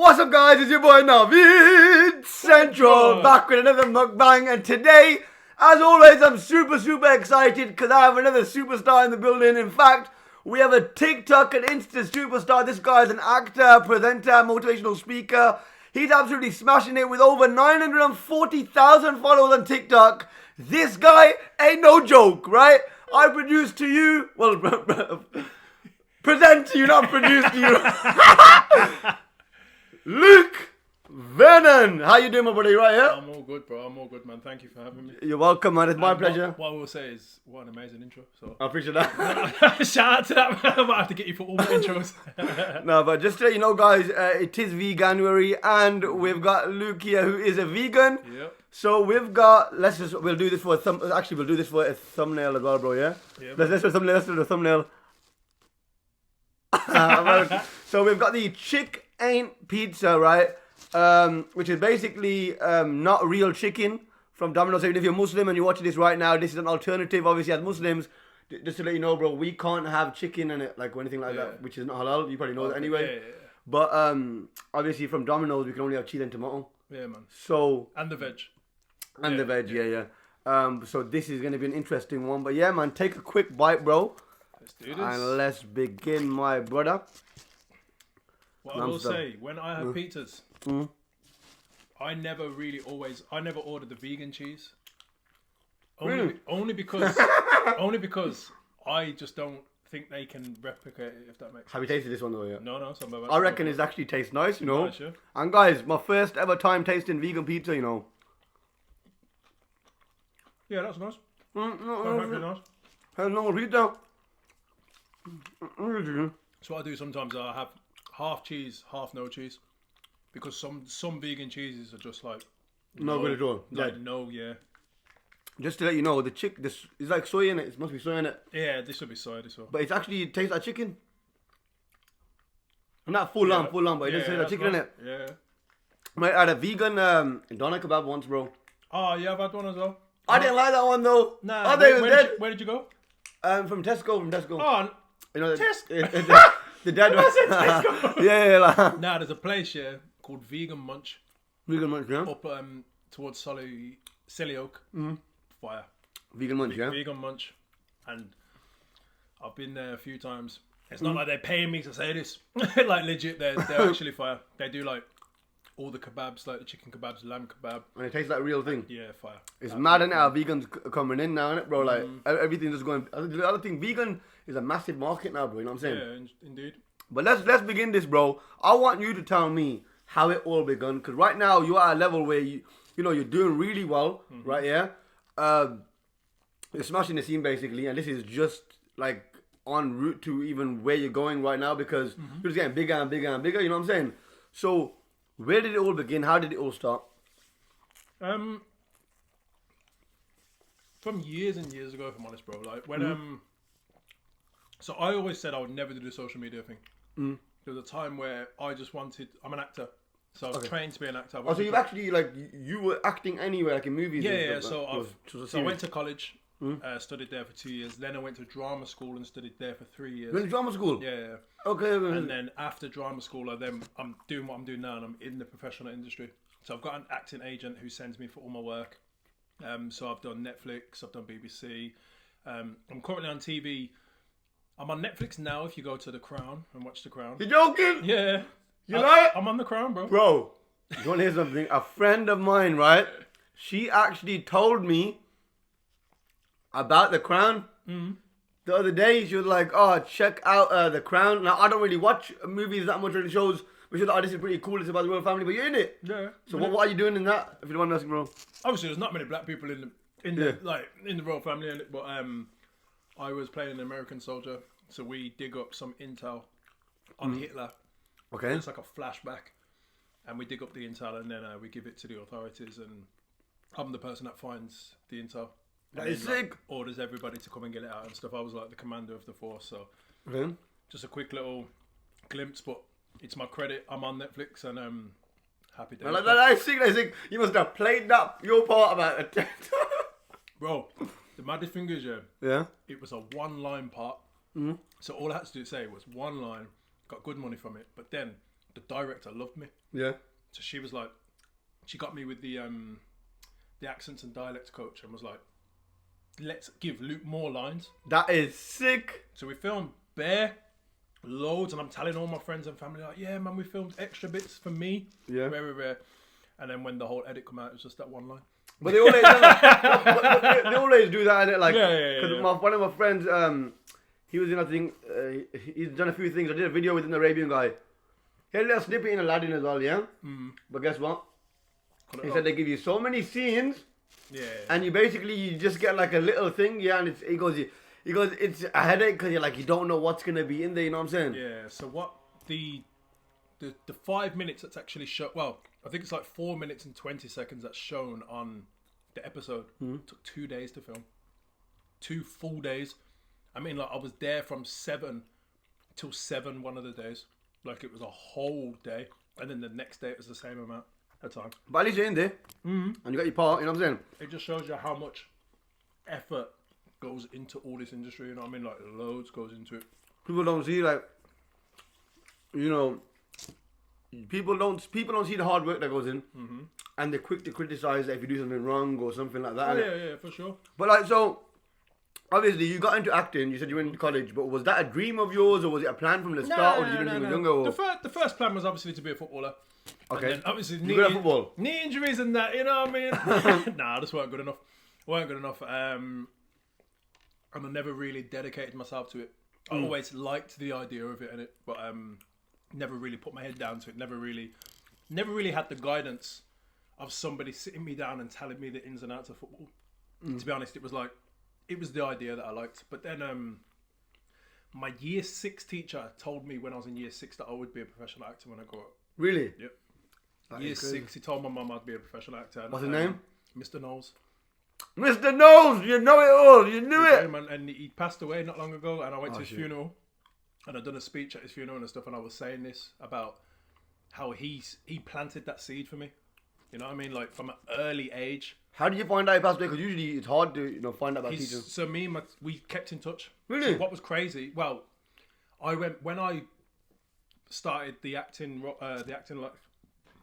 What's up, guys? It's your boy Naveed Central back with another mukbang, and today, as always, I'm super excited because I have another superstar in the building. In fact, we have a TikTok and Insta superstar. This guy is an actor, presenter, motivational speaker. He's absolutely smashing it with over 940,000 followers on TikTok. This guy ain't no joke, right? I produce to you, well, present to you, not produce to you. Luke Vernon, how you doing, my buddy? Right here? I'm all good, bro. I'm all good, man. Thank you for having me. You're welcome, man. It's my pleasure. What I will say is, what an amazing intro. So I appreciate that. shout out to that, man. I might have to get you for all my intros. No, but just to let you know, guys, it is Veganuary, and we've got Luke here, who is a vegan. Yep. So we've got. We'll do this for a Actually, we'll do this for a thumbnail as well, bro. Yeah. Yep. Let's do a thumbnail. Let's do the thumbnail. So we've got the chick ain't pizza, right? Which is basically not real chicken from Domino's. Even if you're Muslim and you're watching this right now, this is an alternative. Obviously, as Muslims, just to let you know, bro, we can't have chicken in it, like, or anything like that, which is not halal. You probably know that anyway. Yeah. But obviously, from Domino's, we can only have cheese and tomato. Yeah, man. So and the veg. And the veg, yeah. So this is gonna be an interesting one. But yeah, man, take a quick bite, bro. Let's do this. And let's begin, my brother. What I will say, when I have pizzas, I never order the vegan cheese. Only because I just don't think they can replicate it, if that makes sense. Have you tasted this one though? Yeah. No. I reckon it actually tastes nice, you know. Nice, yeah. And guys, my first ever time tasting vegan pizza, you know. Yeah, that's nice. No, Nice. no pizza. So what I do sometimes, I have half cheese, half no cheese, because some vegan cheeses are just like No good at all. Like Dead. no, yeah. Just to let you know, this is like soy in it. It must be soy in it. Yeah, this would be soy. This one. But it tastes like chicken. Not full on, but it does taste like chicken in it. Yeah. Mate, I had a vegan doner kebab once, bro. Oh, yeah, I've had one as well. I didn't like that one though. Nah. Where did you go? From Tesco. Oh, you know, Tesco. The dead one. Tesco. yeah. Like. Nah, there's a place here called Vegan Munch. Vegan Munch, yeah. Up towards Selly Oak. Fire. Vegan Munch, yeah. Vegan Munch, and I've been there a few times. It's not like they're paying me to say this. Like legit, they're actually fire. They do like all the kebabs, like the chicken kebabs, lamb kebab. And it tastes like real thing. Yeah, fire. It's mad, innit, how vegans coming in now, innit, bro? Like, everything's just going. The other thing, vegan is a massive market now, bro. You know what I'm saying? Yeah, indeed. But let's begin this, bro. I want you to tell me how it all begun, because right now you're at a level where you know you're doing really well, right? Yeah. You're smashing the scene basically, and this is just like en route to even where you're going right now, because you're just getting bigger and bigger and bigger. You know what I'm saying? So, where did it all begin? How did it all start? From years and years ago, if I'm honest, bro. Like when so I always said I would never do the social media thing. There was a time where I just wanted. I'm an actor, so I was trained to be an actor. Oh, so you've actually you were acting anywhere, like in movies? Yeah. So I went to college, studied there for 2 years. Then I went to drama school and studied there for 3 years. You went to drama school? Yeah. Okay. And then after drama school, I'm doing what I'm doing now, and I'm in the professional industry. So I've got an acting agent who sends me for all my work. So I've done Netflix, I've done BBC. I'm currently on TV. I'm on Netflix now. If you go to The Crown and watch The Crown. You're joking? Yeah. I'm on The Crown, bro. Bro, you want to hear something? A friend of mine, right? She actually told me about The Crown. The other day, she was like, "Oh, check out The Crown." Now, I don't really watch movies that much, really shows. But she was like, "Oh, this is pretty cool. It's about the royal family." But you're in it. Yeah. So what are you doing in that? If you don't want to ask, bro. Obviously, there's not many black people in the royal family, but I was playing an American soldier, so we dig up some intel on Hitler. Okay. It's like a flashback, and we dig up the intel, and then we give it to the authorities, and I'm the person that finds the intel. That is sick. Orders everybody to come and get it out and stuff. I was like the commander of the force, so just a quick little glimpse, but it's my credit. I'm on Netflix, and happy days. I think you must have played that your part about it. Bro, the maddest thing is, it was a one-line part. So all I had to say was one line, got good money from it. But then the director loved me. Yeah. So she was like, she got me with the accents and dialects coach and was like, let's give Luke more lines. That is sick. So we filmed bare loads, and I'm telling all my friends and family like, yeah, man, we filmed extra bits for me. Yeah. Very rare. And then when the whole edit come out, it was just that one line. But they always do that. They always do that, innit? Like, Yeah. One of my friends, he was in, I think, he's done a few things. I did a video with an Arabian guy. He had a little snippet in Aladdin as well, yeah? But guess what? He said they give you so many scenes, and you just get like a little thing, yeah, and he goes, it's a headache because you don't know what's going to be in there, you know what I'm saying? Yeah, so what the 5 minutes that's actually shown, well, I think it's like 4 minutes and 20 seconds that's shown on the episode. Took 2 days to film. 2 full days. I mean, like, I was there from 7 till 7 one of the days. Like, it was a whole day. And then the next day it was the same amount of time. But at least you're in there, and you got your part, you know what I'm saying? It just shows you how much effort goes into all this industry, you know what I mean? Like, loads goes into it. People don't see, like, you know, people don't see the hard work that goes in, and they're quick to criticize if you do something wrong or something like that. Yeah, for sure. But like, so obviously you got into acting. You said you went to college, but was that a dream of yours, or was it a plan from the start, or did you do it when you were younger? Or? The first plan was obviously to be a footballer. Okay. And then obviously good at football? knee injuries and that, you know what I mean? Nah, this weren't good enough. And I never really dedicated myself to it. I always liked the idea of it, but never really put my head down to it. Never really had the guidance of somebody sitting me down and telling me the ins and outs of football. To be honest, it was the idea that I liked. But then my year 6 teacher told me when I was in year 6 that I would be a professional actor when I grew up. Really? Yep. Year 6, he told my mum I'd be a professional actor. What's his name? Mr. Knowles. Mr. Knowles, you know it all. You knew it. And he passed away not long ago, and I went to his funeral, and I'd done a speech at his funeral and stuff, and I was saying this about how he planted that seed for me. You know what I mean? Like, from an early age. How did you find out he passed away? Because usually it's hard to find out about teachers. So we kept in touch. Really? So what was crazy? Well, when I started the acting life.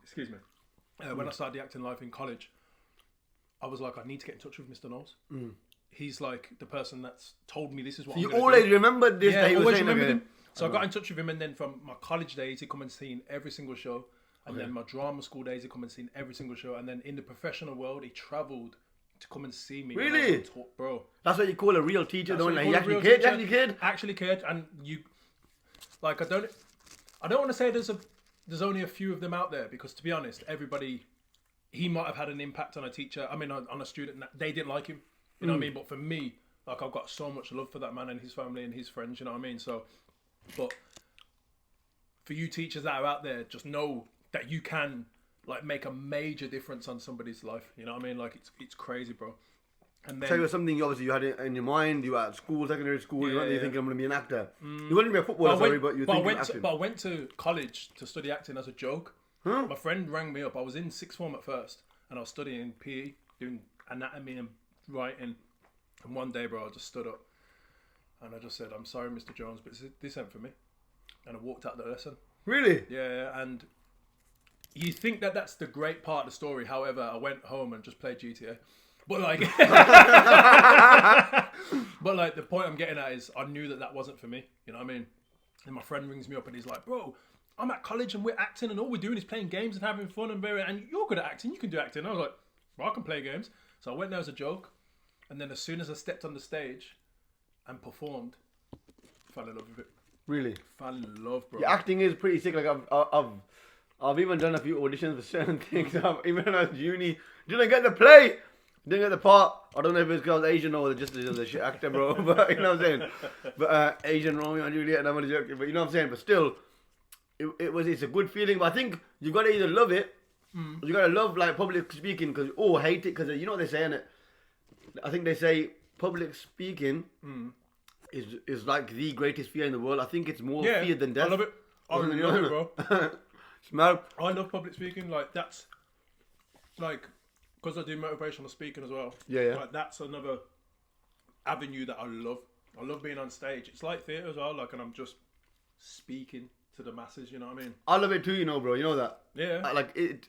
Excuse me. When I started the acting life in college, I was like, I need to get in touch with Mr. Knowles. He's like the person that's told me this is what I'm you gonna always do. remembered this. Yeah, That he was always saying remembered again. him. So I got in touch with him, and then from my college days, he'd come and seen every single show. And then my drama school days, he'd come and seen every single show. And then in the professional world, he travelled to come and see me. Really? When I was on tour, bro. That's what you call a real teacher, don't you? He actually real cared. teacher. Actually cared. And you, like, I don't want to say there's only a few of them out there, because to be honest, everybody, he might have had an impact on a teacher. I mean, on a student. They didn't like him. You know what I mean? But for me, like, I've got so much love for that man and his family and his friends. You know what I mean? So, but for you teachers that are out there, just know that you can, like, make a major difference on somebody's life. You know what I mean? Like, it's crazy, bro. And then, Tell you something you had in your mind. You were at school, secondary school. Yeah, you weren't yeah. thinking I'm going to be an actor. You wouldn't be a footballer, but you were thinking acting. But I went to college to study acting as a joke. Huh? My friend rang me up. I was in sixth form at first, and I was studying PE, doing anatomy and writing. And one day, bro, I just stood up, and I just said, "I'm sorry, Mr. Jones, but this ain't for me." And I walked out the lesson. Really? Yeah, and you think that that's the great part of the story. However, I went home and just played GTA. But like, the point I'm getting at is I knew that wasn't for me. You know what I mean? And my friend rings me up and he's like, "Bro, I'm at college and we're acting and all we're doing is playing games and having fun and you're good at acting. You can do acting." And I was like, "Well, I can play games." So I went there as a joke, and then as soon as I stepped on the stage and performed, fell in love with it. Really? Fell in love, bro. Yeah, acting is pretty sick. Like I've even done a few auditions for certain things. Even when I was uni, didn't get the play, didn't get the part. I don't know if it's because I was Asian or just a shit actor, bro. But you know what I'm saying. But Asian Romeo and Juliet, and I'm only joking. But you know what I'm saying. But still, it's a good feeling. But I think you got to either love it, or you got to love like public speaking, or hate it, because you know what they say in it. I think they say public speaking is like the greatest fear in the world. I think it's more fear than death. I love it. I really love it, bro. Smell. I love public speaking. Like, that's like, because I do motivational speaking as well. Yeah. Like, that's another avenue that I love. I love being on stage. It's like theatre as well. Like, and I'm just speaking to the masses. You know what I mean? I love it too, you know, bro. You know that. Yeah. Like it,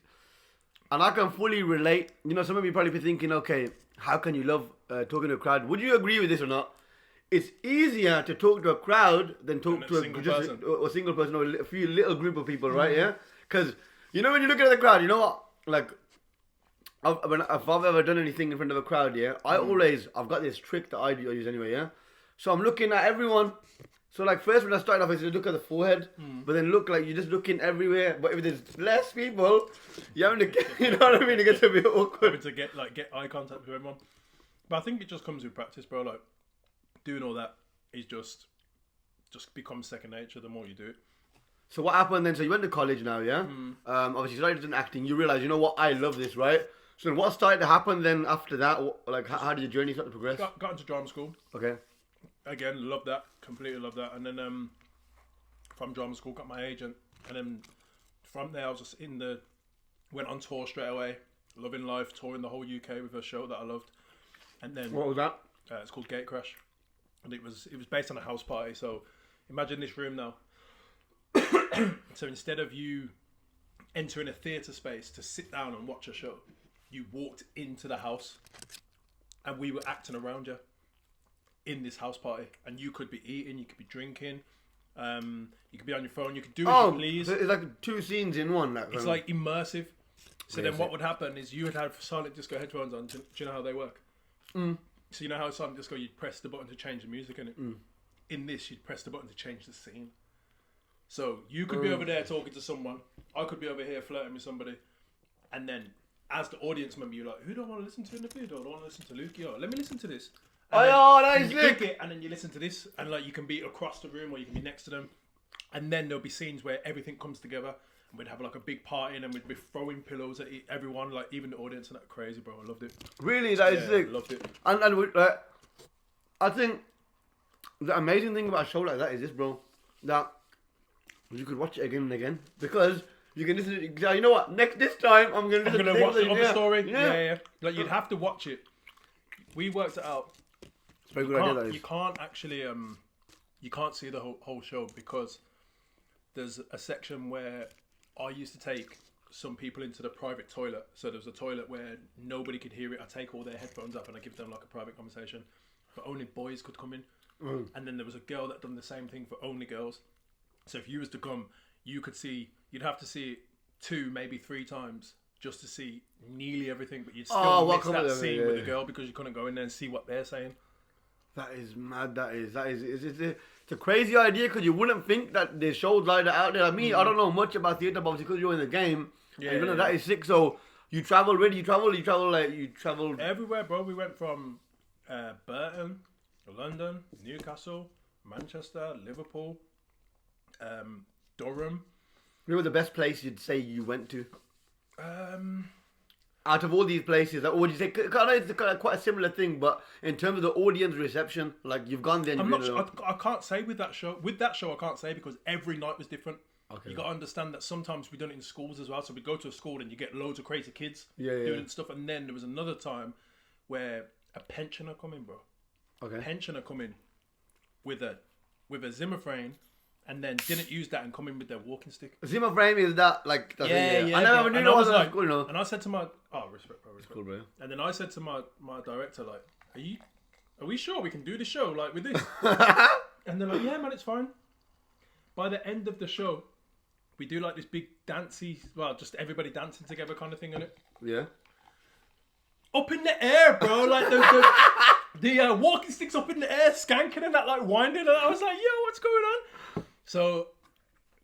and I can fully relate. You know, some of you probably be thinking, okay, how can you love talking to a crowd? Would you agree with this or not? It's easier to talk to a crowd than talk to a single person or a few little group of people, right? Yeah, because you know when you look at the crowd, you know what? Like, if I've ever done anything in front of a crowd, yeah, I've got this trick that I use anyway, yeah. So I'm looking at everyone. So like first when I started off, I said look at the forehead, but then look like you're just looking everywhere. But if there's less people, you having to get, you know what I mean? It gets a bit awkward. Having to get eye contact with everyone. But I think it just comes with practice, bro. Like doing all that is just becomes second nature the more you do it. So what happened then? So you went to college now, yeah? Obviously you started in acting. You realised, you know what? I love this, right? So what started to happen then after that? Like how did your journey start to progress? Got into drama school. Okay. Again, love that. Completely love that. And then from drama school, got my agent. And then from there, I was just went on tour straight away. Loving life, touring the whole UK with a show that I loved. And then what was that? It's called Gate Crash, and it was based on a house party. So imagine this room now. So instead of you entering a theatre space to sit down and watch a show, you walked into the house, and we were acting around you in this house party, and you could be eating, you could be drinking, you could be on your phone, you could do as you please. So it's like two scenes in one. It's like immersive. So then what would happen is you would have silent disco headphones on. Do you know how they work? So you know how silent disco, you'd press the button to change the music in it. In this, you'd press the button to change the scene. So you could be over there talking to someone, I could be over here flirting with somebody, and then as the audience member, you're like, who do I want to listen to in the video? Do I want to listen to Lukey? Or let me listen to this. That is sick. And then you listen to this, and like you can be across the room or you can be next to them, and then there'll be scenes where everything comes together, and we'd have like a big party, and then we'd be throwing pillows at everyone, like even the audience, and that crazy, bro. I loved it. Really, that is sick. Loved it. And I think the amazing thing about a show like that is this, bro, that you could watch it again and again because you can listen to it. You know what? This time I'm gonna watch the other story. Yeah. Like you'd have to watch it. We worked it out. It's very good idea. You can't actually you can't see the whole show because there's a section where I used to take some people into the private toilet. So there was a toilet where nobody could hear it. I take all their headphones up and I give them like a private conversation, but only boys could come in. And then there was a girl that done the same thing for only girls. So if you was to come, you'd have to see it 2, maybe 3 times just to see nearly everything, but you'd still miss that scene with the girl because you couldn't go in there and see what they're saying. That is mad. It's a crazy idea because you wouldn't think that there's shows like that out there. I mean, I don't know much about theatre, but because you're in the game, that is sick. So you travel. Where do you travel? You travel everywhere, bro. We went from Burton, London, Newcastle, Manchester, Liverpool, Durham. Where was the best place you'd say you went to? Out of all these places, or would you say? It's quite a similar thing, but in terms of the audience reception, like you've gone there. And I can't say with that show. With that show, I can't say because every night was different. Okay. You got to understand that sometimes we done it in schools as well. So we go to a school and you get loads of crazy kids doing stuff, and then there was another time where a pensioner come in, bro. Okay. Pensioner come in with a Zimmer frame. And then didn't use that and come in with their walking stick. Zimmer frame is that like? Yeah. I never knew that was like, cool, you know. And I said to my respect, bro. Cool, bro. And then I said to my director, like, are we sure we can do the show like with this? And they're like, yeah, man, it's fine. By the end of the show, we do like this big dancey, just everybody dancing together kind of thing on it. Yeah. Up in the air, bro, like the walking sticks up in the air, skanking and that, like winding, and I was like, yo, what's going on? So,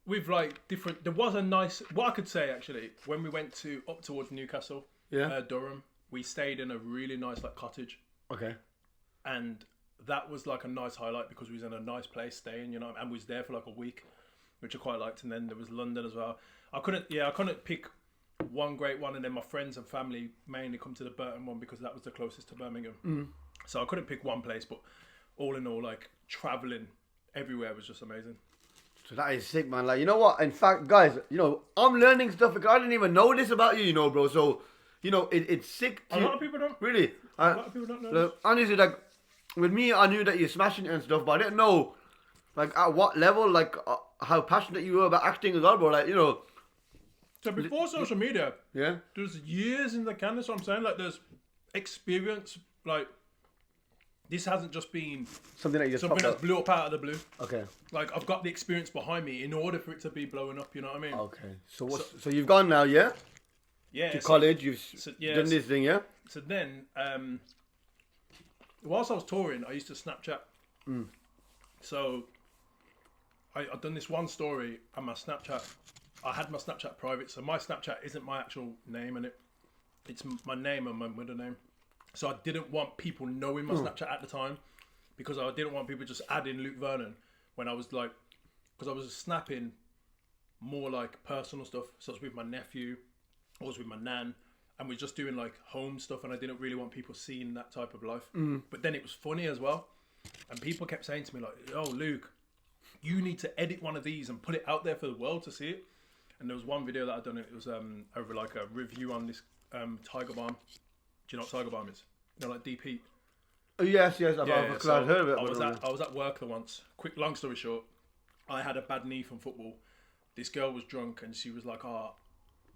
with like different, there was a nice, what I could say actually, when we went up towards Newcastle, Durham, we stayed in a really nice like cottage. Okay. And that was like a nice highlight because we was in a nice place staying, you know, and we was there for like a week, which I quite liked. And then there was London as well. I couldn't pick one great one, and then my friends and family mainly come to the Burton one because that was the closest to Birmingham. So I couldn't pick one place, but all in all, like traveling everywhere was just amazing. So that is sick, man. Like, you know what? In fact, guys, you know, I'm learning stuff because I didn't even know this about you, you know, bro. So, you know, it's sick. A lot of people don't. Really? A lot of people don't know. Honestly, like, with me, I knew that you're smashing it and stuff, but I didn't know Like at what level? Like how passionate you were about acting as well, bro? Like, you know. So before social media, Yeah. there's years in the can. That's what I'm saying. Like there's experience. Like this hasn't just been Something that you just something popped that's up. blew up out of the blue. Okay. Like I've got the experience behind me in order for it to be blowing up. You know what I mean? Okay. So you've gone now, yeah? Yeah. To college, you've yeah, done this thing, yeah? So then, whilst I was touring, I used to Snapchat. So I've done this one story on my Snapchat. I had my Snapchat private, so my Snapchat isn't my actual name in it. It's my name and my middle name. So I didn't want people knowing my Snapchat at the time because I didn't want people just adding Luke Vernon when I was like, because I was snapping more like personal stuff. So I was with my nephew, I was with my nan, and we're just doing like home stuff, and I didn't really want people seeing that type of life. But then it was funny as well, and people kept saying to me like, "Oh, Luke, you need to edit one of these and put it out there for the world to see it." And there was one video that I'd done. It was over like a review on this Tiger Balm. Do you know what Tiger Balm is? You know, like deep heat. Oh, yes, I've So heard of it. I was at work the once. Long story short, I had a bad knee from football. This girl was drunk and she was like, "Oh,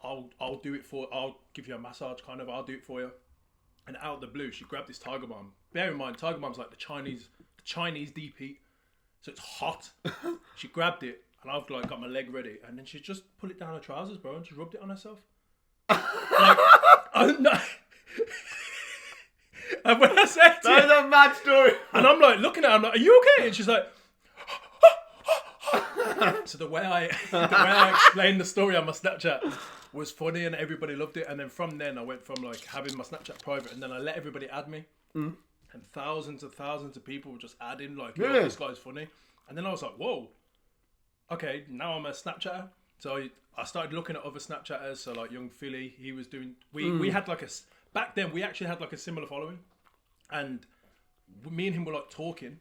I'll do it I'll give you a massage, kind of. I'll do it for you." And out of the blue, she grabbed this Tiger Balm. Bear in mind, Tiger Balm's like the Chinese deep heat, so it's hot. She grabbed it, and I've like got my leg ready, and then she just put it down her trousers, bro, and just rubbed it on herself. Like, I'm not. And when I said That is a mad story. and I'm like looking at her, I'm like, "Are you okay?" And she's like, so the way I explained the story on my Snapchat was funny and everybody loved it. And then from then I went from like having my Snapchat private, and then I let everybody add me, and thousands of people were just adding like, "Yo, this guy's funny." And then I was like, "Whoa, okay, now I'm a Snapchatter." So I started looking at other Snapchatters. So like young Philly, he was doing. We had like back then we actually had like a similar following, and me and him were like talking,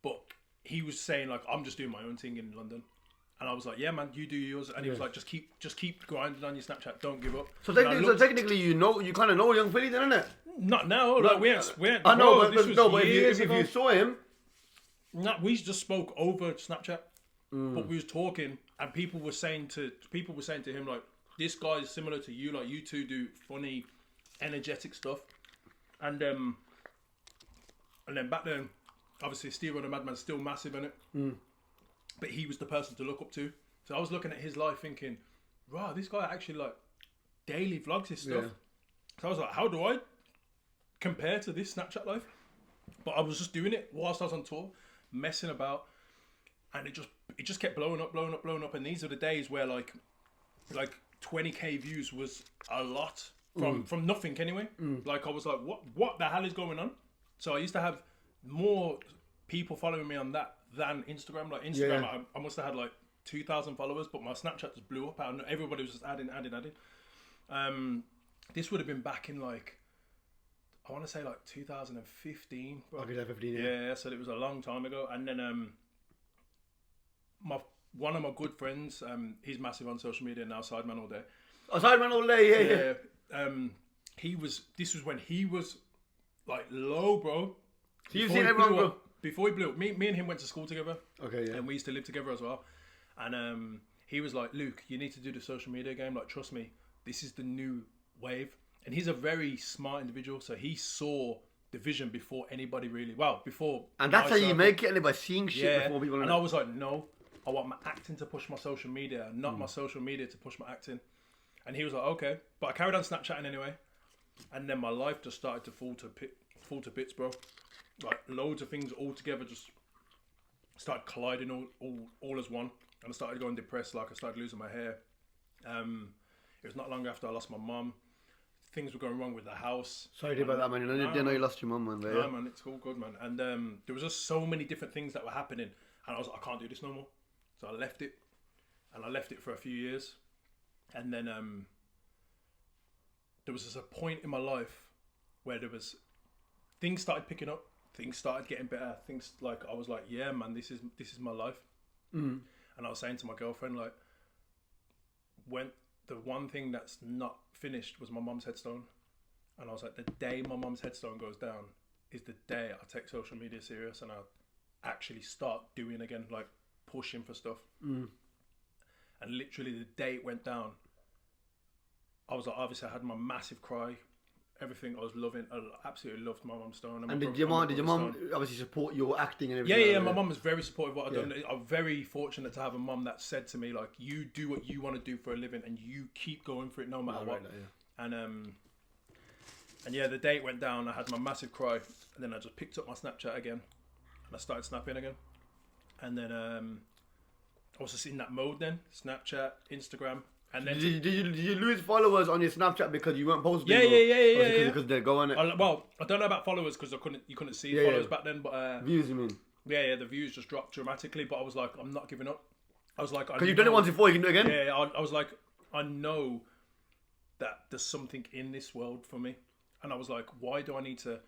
but he was saying like, "I'm just doing my own thing in London," and I was like, "Yeah, man, you do yours." And he was like, "Just keep grinding on your Snapchat. Don't give up." So technically, you kind of know Young Philly, then, innit? Not now. Like we ain't. I know, bro, but if you saw him, we just spoke over Snapchat, but we was talking, and people were saying to him like, "This guy is similar to you. Like you two do funny, energetic stuff," and then back then. Obviously, Steve the Madman's still massive in it, but he was the person to look up to. So I was looking at his life, thinking, "Wow, this guy actually like daily vlogs his stuff." Yeah. So I was like, "How do I compare to this Snapchat life?" But I was just doing it whilst I was on tour, messing about, and it just kept blowing up. And these are the days where like 20k views was a lot from nothing anyway. Like I was like, "What the hell is going on?" So I used to have more people following me on that than Instagram. Like Instagram, I must have had like 2,000 followers, but my Snapchat just blew up out, and everybody was just adding. This would have been back in like, I want to say like 2015. Okay, 15. Yeah, so it was a long time ago. And then one of my good friends, he's massive on social media now, Sideman All Day. Oh, Sideman All Day, yeah. This was when he was like low, bro. So you've seen everyone go before he blew up. Me and him went to school together. Okay, yeah. And we used to live together as well. And he was like, "Luke, you need to do the social media game. Like, trust me, this is the new wave." And he's a very smart individual, so he saw the vision before anybody really. Well, before. And that's how you make it, by seeing shit before people. And I was like, "No, I want my acting to push my social media, not my social media to push my acting." And he was like, "Okay," but I carried on Snapchatting anyway. And then my life just started to fall to bits, bro. Like loads of things all together just started colliding all as one, and I started going depressed. Like I started losing my hair. It was not long after I lost my mum. Things were going wrong with the house. Sorry about that, man. I didn't know you lost your mum, man. No, man, it's all good, man. And there was just so many different things that were happening, and I was like, I can't do this no more. So I left it, and I left it for a few years, and then there was just a point in my life where things started picking up. Things started getting better. Things like I was like, "Yeah, man, this is my life." And I was saying to my girlfriend, like, when the one thing that's not finished was my mum's headstone, and I was like, the day my mum's headstone goes down is the day I take social media serious, and actually start doing again, like pushing for stuff. And literally the day it went down, I was like, obviously I had my massive cry, everything. I was loving, I absolutely loved my mum's stone. And did your mum obviously support your acting and Yeah, everything? yeah, my mum was very supportive of what I've done. I'm very fortunate to have a mum that said to me, like, you do what you want to do for a living and you keep going for it no matter what. And yeah, the day it went down, I had my massive cry, and then I just picked up my Snapchat again, and I started snapping again. And then I was just in that mode then, Snapchat, Instagram, and then... Did you lose followers on your Snapchat because you weren't posting? Yeah. Because they're going it? Well, I don't know about followers because you couldn't see followers back then, but... views, you mean? Yeah, the views just dropped dramatically, but I was like, I'm not giving up. I was like... Because you've done it once before, you can do it again? Yeah, I was like, I know that there's something in this world for me. And I was like, why do I need to...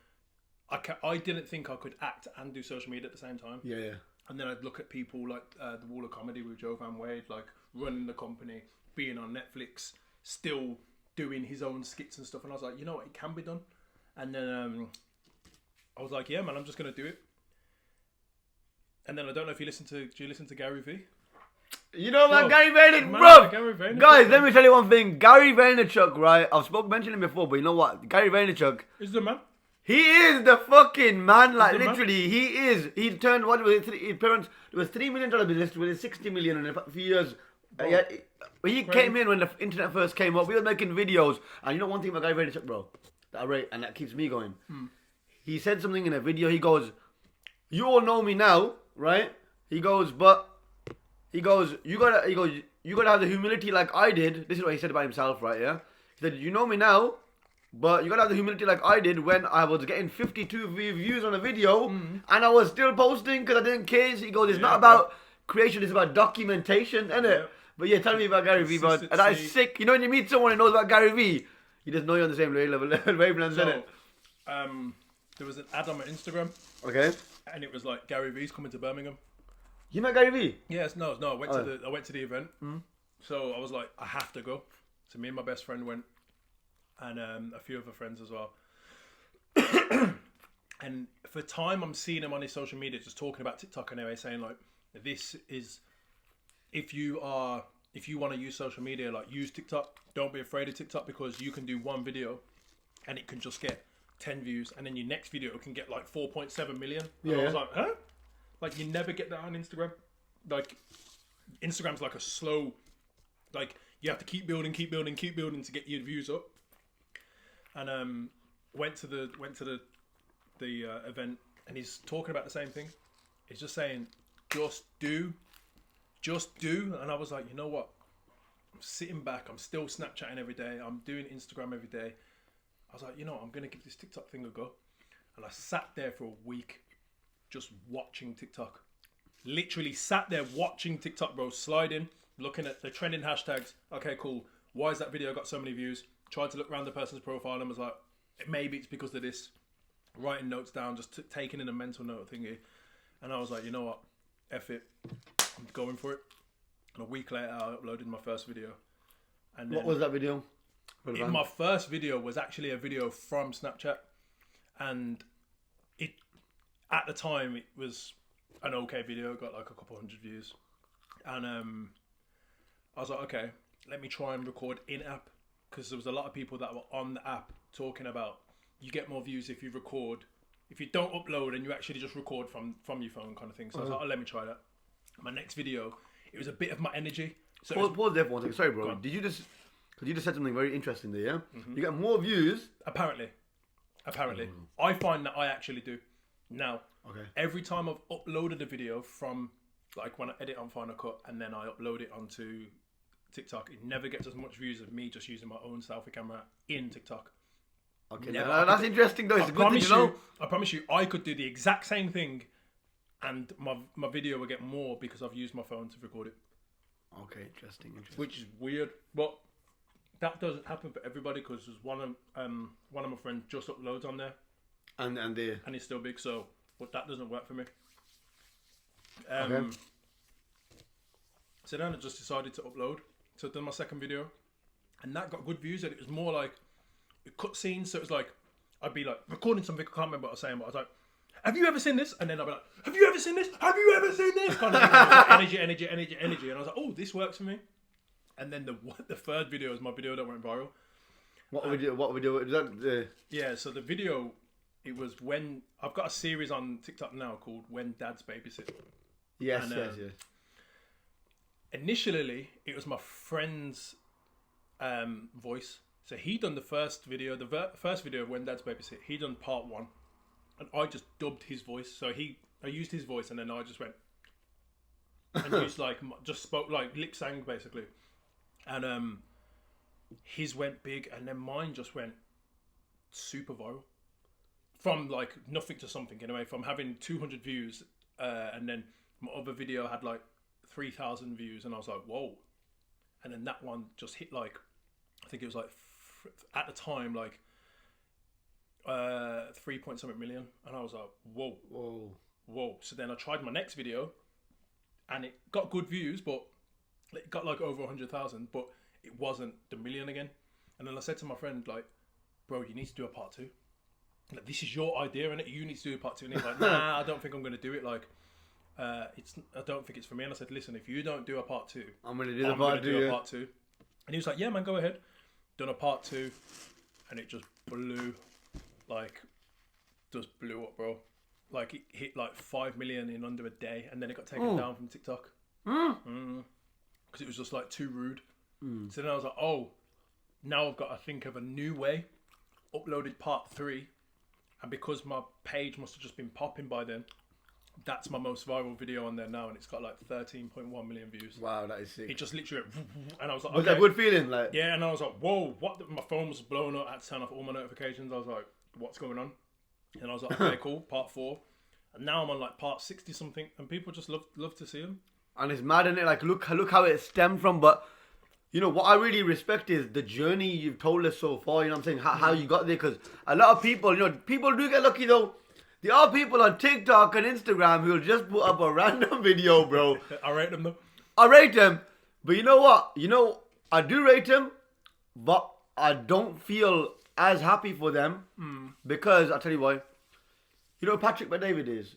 I didn't think I could act and do social media at the same time. Yeah. And then I'd look at people like the Wall of Comedy with Joe Van Wade, like running the company, being on Netflix, still doing his own skits and stuff. And I was like, you know what, it can be done. And then I was like, yeah, man, I'm just going to do it. And then I don't know if do you listen to Gary Vee? You know about Gary Vaynerchuk, man, bro. Gary Vaynerchuk, guys, let me tell you one thing. Gary Vaynerchuk, right? I've mentioned him before, but you know what? Gary Vaynerchuk. Is the man? He is the fucking man. Like literally, man? he is. He turned what was it? It was $3 million business with $60 million in a few years. He came in when the internet first came up. We were making videos, and you know one thing about Gary Vaynerchuk, bro, that I rate, and that keeps me going. He said something in a video. He goes, "You all know me now, right?" He goes, you gotta have the humility like I did. This is what he said about himself, right? Yeah. He said, "You know me now, but you gotta have the humility like I did when I was getting 52 views on a video and I was still posting because I didn't care." He goes, "It's not about creation; it's about documentation, isn't it?" But yeah, tell me about Gary Vee, but that is sick. You know when you meet someone who knows about Gary Vee, you just know you're on the same wavelength, isn't it? There was an ad on my Instagram. Okay. And it was like Gary Vee's coming to Birmingham. You met Gary Vee? Yes, no. I went to the event. So I was like, I have to go. So me and my best friend went, and a few other friends as well. And for time, I'm seeing him on his social media just talking about TikTok anyway, saying like, this is if you want to use social media, like use TikTok. Don't be afraid of TikTok because you can do one video, and it can just get 10 views, and then your next video can get like 4.7 million. And I was like, huh? Like, you never get that on Instagram. Like, Instagram's like a slow, like, you have to keep building to get your views up. And went to the event, and he's talking about the same thing. He's just saying, just do. And I was like, you know what? I'm sitting back. I'm still Snapchatting every day. I'm doing Instagram every day. I was like, you know what? I'm going to give this TikTok thing a go. And I sat there for a week just watching TikTok. Literally sat there watching TikTok, bro. Sliding, looking at the trending hashtags. Okay, cool. Why has that video got so many views? Tried to look around the person's profile and was like, maybe it's because of this. Writing notes down, just taking in a mental note thingy. And I was like, you know what? F it. I'm going for it. And a week later, I uploaded my first video. And what was that video? My first video was actually a video from Snapchat. And at the time, it was an okay video. Got like a couple hundred views. And I was like, okay, let me try and record in-app. Because there was a lot of people that were on the app talking about you get more views if you record. If you don't upload and you actually just record from your phone kind of thing. So I was like, oh, let me try that. My next video, it was a bit of my energy. So pause there for 1 second. Sorry, bro. Did you just... Because you just said something very interesting there, yeah? You get more views. Apparently. I find that I actually do. Now, every time I've uploaded a video from, like when I edit on Final Cut and then I upload it onto TikTok, it never gets as much views as me just using my own selfie camera in TikTok. Okay, that's interesting though. It's good to know. I promise you, I could do the exact same thing and my video will get more because I've used my phone to record it. Okay, interesting. Which is weird, but that doesn't happen for everybody because there's one of my friends just uploads on there, and he's still big. So, but that doesn't work for me. So then I just decided to upload. So I done my second video, and that got good views. And it was more like cut scenes. So it was like I'd be like recording something. I can't remember what I was saying, but I was like, have you ever seen this? And then I'll be like, have you ever seen this? Have you ever seen this? Kind of thing. Like, energy. And I was like, oh, this works for me. And then the third video is my video that went viral. What we do? Is that Yeah, so the video, it was when I've got a series on TikTok now called "When Dads Babysit." Yes, And, yes. Initially, it was my friend's voice. So he done the first video, first video of "When Dads Babysit." He done part 1, and I just dubbed his voice. So I used his voice, and then I just went and used just spoke like lip sang basically, and his went big, and then mine just went super viral. From like nothing to something, anyway. From having 200 views, and then my other video had like 3,000 views, and I was like, whoa. And then that one just hit like, I think it was like at the time like 3.something million, and I was like, whoa. So then I tried my next video, and it got good views, but it got like over 100,000, but it wasn't the million again. And then I said to my friend, like, bro, you need to do a part 2. Like, this is your idea, innit? You need to do a part 2. And he's like, nah, I don't think I'm going to do it. Like, I don't think it's for me. And I said, listen, if you don't do a part 2, I'm going to do a part 2. And he was like, yeah, man, go ahead. Done a part 2, and it just blew, like, just blew up, bro. Like, it hit like 5 million in under a day, and then it got taken down from TikTok. Because it was just like too rude. So then I was like, oh, now I've got to think of a new way. Uploaded part 3, and because my page must have just been popping by then, that's my most viral video on there now, and it's got like 13.1 million views. Wow, that is sick. It just literally went, and I was like, was that a good feeling? Like, yeah, and I was like, whoa, what? My phone was blowing up. I had to turn off all my notifications. I was like, what's going on? And I was like, okay, cool, part 4. And now I'm on like part 60 something, and people just love to see them. And it's mad, isn't it? Like, look how it stemmed from. But you know what I really respect is the journey you've told us so far. You know what I'm saying? How you got there? Because a lot of people, you know, people do get lucky though. There are people on TikTok and Instagram who'll just put up a random video, bro. I rate them though. I rate them, but you know what? You know, I do rate them, but I don't feel as happy for them because I'll tell you why. You know who Patrick McDavid is?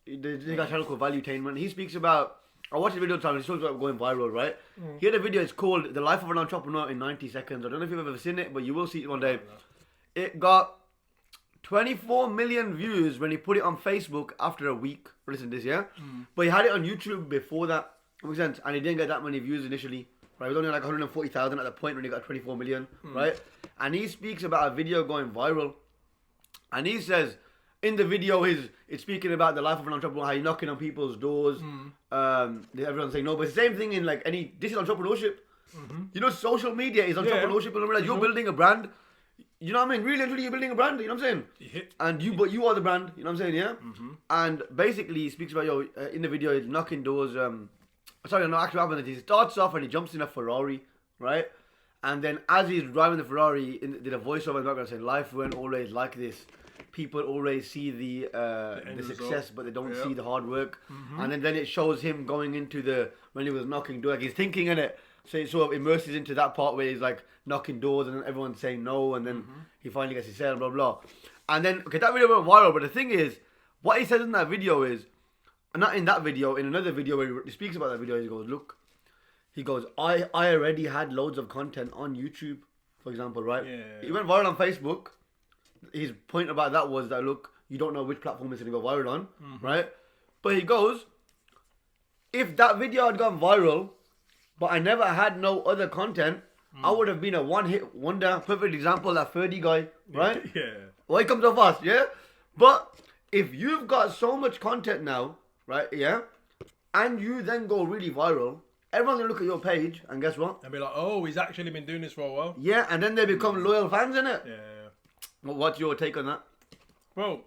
There's a channel called Valuetainment. He speaks about, I watched the video time, he talks about going viral, right? He had a video, it's called The Life of an Entrepreneur in 90 Seconds. I don't know if you've ever seen it, but you will see it one day. It got 24 million views when he put it on Facebook after a week. Listen to this, yeah? But he had it on YouTube before that. Makes sense? And he didn't get that many views initially. Right? It was only like 140,000 at the point when he got 24 million, right? And he speaks about a video going viral. And he says, in the video, it's speaking about the life of an entrepreneur, how you're knocking on people's doors. Everyone's saying no, but it's the same thing in like this is entrepreneurship. You know, social media is entrepreneurship. Yeah. You're building a brand. You know what I mean? Really and truly, you're building a brand. You know what I'm saying? But you are the brand. You know what I'm saying? Yeah. And basically, he speaks about in the video, he's knocking doors. Sorry, no, actually, what happens is he starts off and he jumps in a Ferrari, right? And then as he's driving the Ferrari, did a voiceover in the background saying, "Life went always like this. People always see the success, but they don't see the hard work." And then it shows him going into when he was knocking doors, like he's thinking in it. So it sort of immerses into that part where he's like knocking doors and then everyone's saying no, and then he finally gets his sale, blah blah. And then that video went viral. But the thing is, what he says in that video is, not in that video, in another video where he speaks about that video, he goes, "Look," he goes, I already had loads of content on YouTube, for example, right? He went viral on Facebook. His point about that was that, look, you don't know which platform it's going to go viral on, right? But he goes, if that video had gone viral, but I never had no other content, I would have been a one-hit wonder. Perfect example, that Ferdy guy, right? Well, he comes off fast, yeah? But if you've got so much content now, right, yeah? And you then go really viral, everyone's going to look at your page, and guess what? And be like, oh, he's actually been doing this for a while. Yeah, and then they become loyal fans, innit? Yeah. Well, what's your take on that? Well,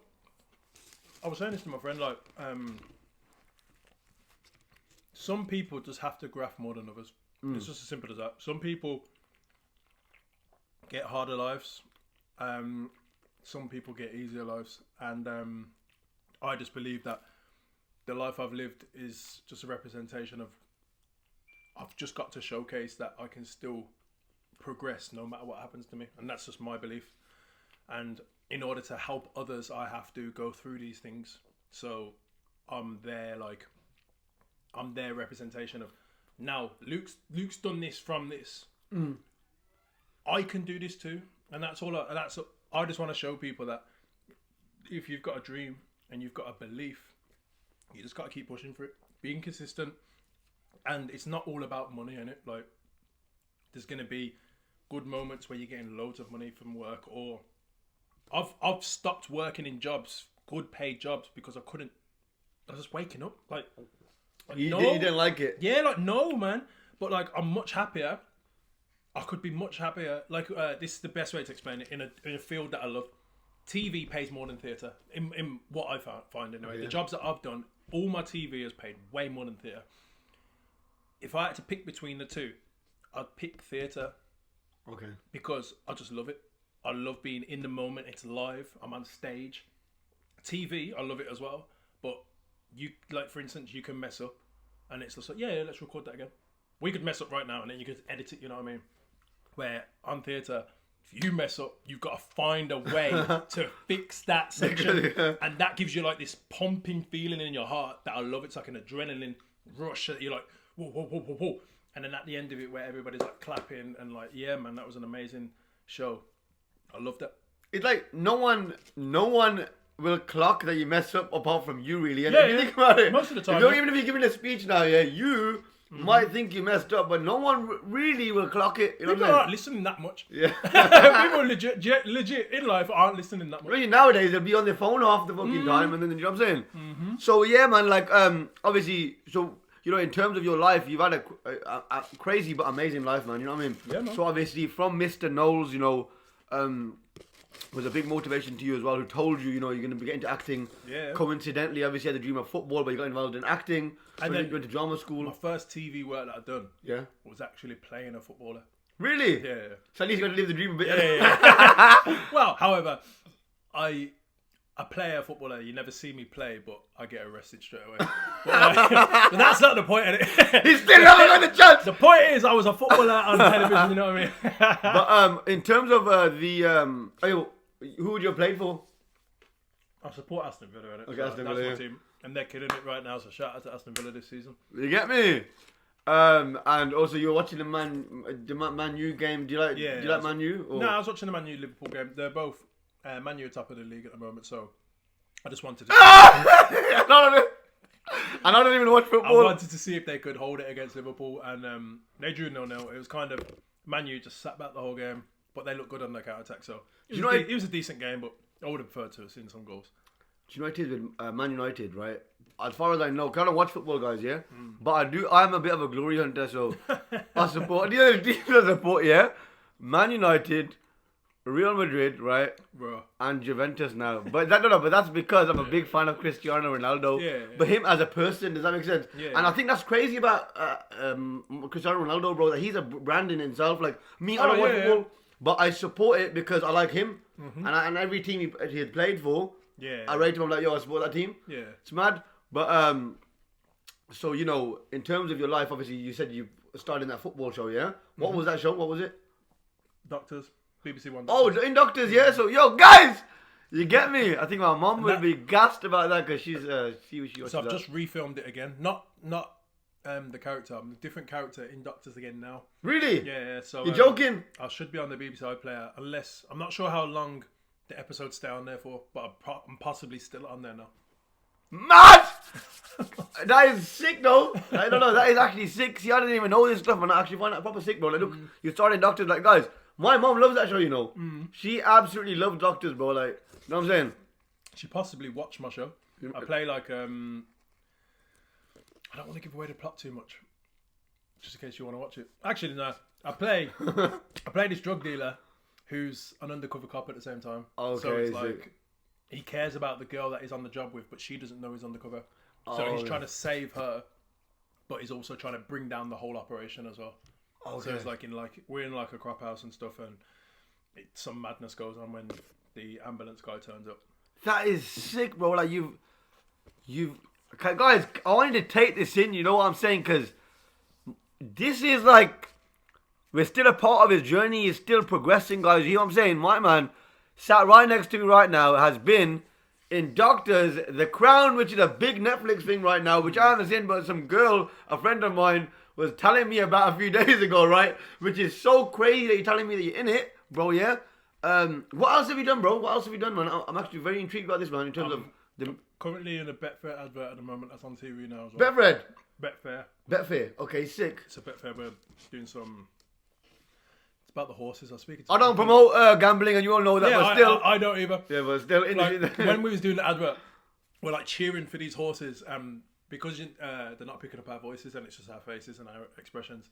I was saying this to my friend, like, some people just have to graft more than others. It's just as simple as that. Some people get harder lives. Some people get easier lives. And I just believe that the life I've lived is just a representation of, I've just got to showcase that I can still progress no matter what happens to me. And that's just my belief. and in order to help others, I have to go through these things. So I'm their representation of, now Luke's done this from this. I can do this too, and I just want to show people that if you've got a dream and you've got a belief, you just got to keep pushing for it, being consistent, and it's not all about money in it. Like, there's gonna be good moments where you're getting loads of money from work, or I've stopped working in jobs, good paid jobs, because I was just waking up like you didn't like it. Yeah, like, no, man. But like, I'm much happier. I could be much happier. Like, this is the best way to explain it. In a field that I love, TV pays more than theatre. In what I find anyway. The jobs that I've done, all my TV has paid way more than theatre. If I had to pick between the two, I'd pick theatre. Okay. Because I just love it. I love being in the moment. It's live. I'm on stage. TV, I love it as well. But you, like, for instance, you can mess up, and it's just like, yeah, let's record that again. We could mess up right now, and then you could edit it. You know what I mean? Where on theatre, if you mess up, you've got to find a way to fix that section, and that gives you like this pumping feeling in your heart that I love. It's like an adrenaline rush that you're like, whoa, whoa, whoa, whoa, whoa. And then at the end of it, where everybody's like clapping and like, yeah, man, that was an amazing show. I loved it. It's like no one will clock that you mess up apart from you, really. And Yeah, if you yeah. think about it, Most of the time, even if you're giving a speech now, yeah, you might think you messed up, but no one really will clock it. You know People what I'm aren't listening that much. saying? People legit in life aren't listening that much. Really, nowadays they'll be on their phone half the fucking time, and then you know what I'm saying. So yeah, man, like obviously, so you know, in terms of your life, you've had a crazy but amazing life, man. You know what I mean? Yeah, man. So obviously, from Mr. Knowles, you know, was a big motivation to you as well. Who told you, you know, you're going to be getting into acting? Yeah. Coincidentally, obviously, you had the dream of football, but you got involved in acting. And then then you went to drama school. My first TV work that I'd done was actually playing a footballer. Really? Yeah. So at least you got to live the dream a bit. Yeah. Well, however, I play a footballer. You never see me play, but I get arrested straight away. But that's not the point of it. He's still never got the chance. The point is, I was a footballer on television. You know what I mean? But in terms of who would you have played for? I support Aston Villa. Innit? Okay, So Aston that's Villa, my yeah. team, and they're killing it right now. So shout out to Aston Villa this season. You get me? And also you're watching the Man U game. Do you like Man U? Or? No, I was watching the Man U Liverpool game. They're both Man U are top of the league at the moment, so I just wanted to. And I don't even watch I football. wanted to see if they could hold it against Liverpool, and they drew 0-0. It was kind of Man U just sat back the whole game, but they looked good on their counter attack. So it was a decent game, but I would have preferred to have seen some goals. Do you know what it is with Man United, right? As far as I know, 'cause I don't watch football, guys, yeah? But I'm a bit of a glory hunter, so I support the other teams I support, yeah? Man United, Real Madrid, right? Bro. And Juventus now. But that's because I'm a big fan of Cristiano Ronaldo. Yeah. But him as a person, does that make sense? Yeah. And I think that's crazy about Cristiano Ronaldo, bro, that he's a brand in himself. Like, me, I don't watch football, but I support it because I like him. And every team he had played for, I rate him. I'm like, yo, I support that team. Yeah. It's mad. But, so, you know, in terms of your life, obviously, you said you started in that football show, yeah? What was that show? What was it? Doctors. BBC One. Oh, the Inductors, yeah. So, yo, guys, you get me. I think my mom would be gassed about that because she's she So I've just refilmed it again. Not the character. I'm a different character in Doctors again now. Really? Yeah. So you're joking? I should be on the BBC iPlayer unless I'm not sure how long the episodes stay on there for, but I'm possibly still on there now. Mad! That is sick, though. I don't know. That is actually sick. See, I didn't even know this stuff, and I actually find that proper sick, bro. Like, look, you started Doctors, like, guys. My mom loves that show, you know. She absolutely loves Doctors, bro. Like, you know what I'm saying? She possibly watched my show. I play like I don't want to give away the plot too much, just in case you want to watch it. Actually, no. I play this drug dealer who's an undercover cop at the same time. Okay, so it's like he cares about the girl that he's on the job with, but she doesn't know he's undercover. So he's trying to save her, but he's also trying to bring down the whole operation as well. Okay. So it's like we're in like a crop house and stuff, and some madness goes on when the ambulance guy turns up. That is sick, bro. Like you've okay, guys, I wanted to take this in. You know what I'm saying? Because this is like we're still a part of his journey. He's still progressing, guys. You know what I'm saying, my man? sat right next to me right now, has been in Doctors, The Crown, which is a big Netflix thing right now, which I haven't seen, but some girl, a friend of mine, was telling me about a few days ago, right? Which is so crazy that you're telling me that you're in it, bro, yeah? What else have you done, bro? What else have you done, man? I'm actually very intrigued about this, man, in terms of... Currently in a Betfair advert at the moment that's on TV now as well. Betfair. Okay, sick. So Betfair, we're doing some... It's about the horses. I was speaking to... I don't promote gambling, and you all know that, but still... I don't either. Yeah, but still... Like, when we was doing the advert, we're like cheering for these horses, because they're not picking up our voices, and it's just our faces and our expressions.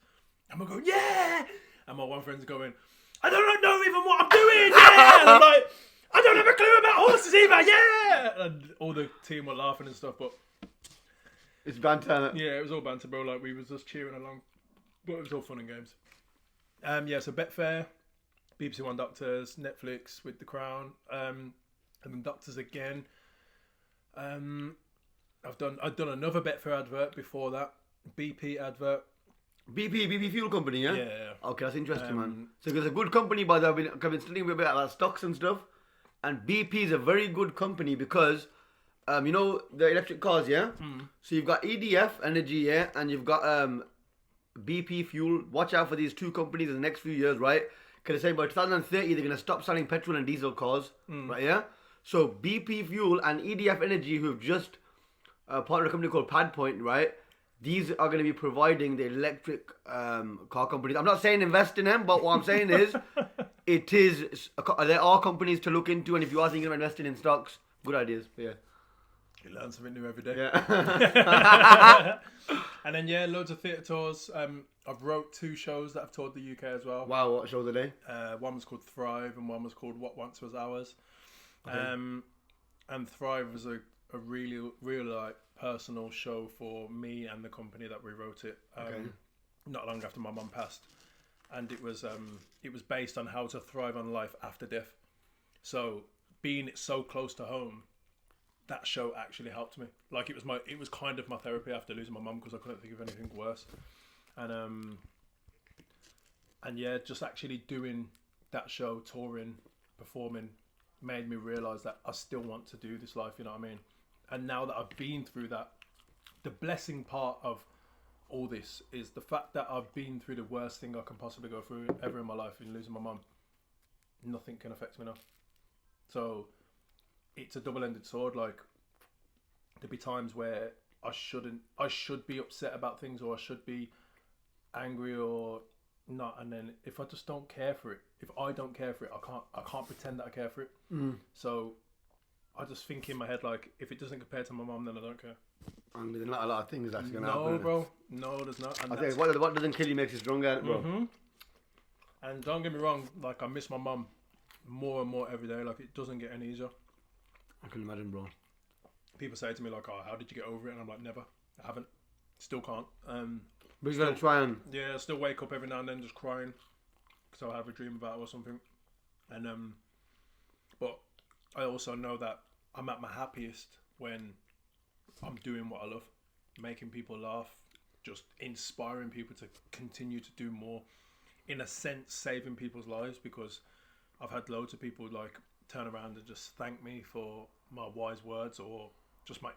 And we're going, yeah! And my one friend's going, I don't know even what I'm doing, yeah! And I'm like, I don't have a clue about horses either, yeah! And all the team were laughing and stuff, but... It's banter. Yeah, it was all banter, bro. Like, we was just cheering along. But it was all fun and games. Yeah, so Betfair, BBC One Doctors, Netflix with The Crown, and then Doctors again. I've done another Betfair advert before that. BP advert. BP Fuel Company, yeah? Yeah. Okay, that's interesting, man. So it's a good company, by the way. I've been studying a bit about stocks and stuff. And BP is a very good company because, you know, the electric cars, yeah? So you've got EDF Energy, yeah? And you've got BP Fuel. Watch out for these two companies in the next few years, right? Because they say by 2030, they're going to stop selling petrol and diesel cars, right, yeah? So BP Fuel and EDF Energy, who've just partnered a company called Padpoint, right? These are going to be providing the electric car companies. I'm not saying invest in them, but what I'm saying is, there are companies to look into, and if you are thinking of investing in stocks, good ideas. Yeah. You learn something new every day. Yeah. And then, yeah, loads of theatre tours. I've wrote 2 shows that I've toured the UK as well. Wow, what shows are they? One was called Thrive, and one was called What Once Was Ours. Okay. And Thrive was a really like personal show for me and the company that we wrote it. Not long after my mum passed, and it was based on how to thrive on life after death. So being so close to home, that show actually helped me. Like it was kind of my therapy after losing my mum, because I couldn't think of anything worse. And yeah, just actually doing that show, touring, performing, made me realise that I still want to do this life, you know what I mean? And now that I've been through that, the blessing part of all this is the fact that I've been through the worst thing I can possibly go through ever in my life in losing my mum. Nothing can affect me now. So it's a double-ended sword. Like, there'll be times where I should be upset about things, or I should be angry or not, and then if I just don't care for it, if I don't care for it, I can't pretend that I care for it. So I just think in my head, like, if it doesn't compare to my mum, then I don't care. And there's not a lot of things that's going to happen. No, bro. No, there's not. And I think what doesn't kill you makes you stronger, bro. And don't get me wrong, like, I miss my mum more and more every day. Like, it doesn't get any easier. I can imagine, bro. People say to me, like, oh, how did you get over it? And I'm like, never. I haven't. Still can't. But you gotta try and... Yeah, I still wake up every now and then just crying because I'll have a dream about it or something. And but I also know that I'm at my happiest when I'm doing what I love, making people laugh, just inspiring people to continue to do more. In a sense, saving people's lives, because I've had loads of people like turn around and just thank me for my wise words, or just my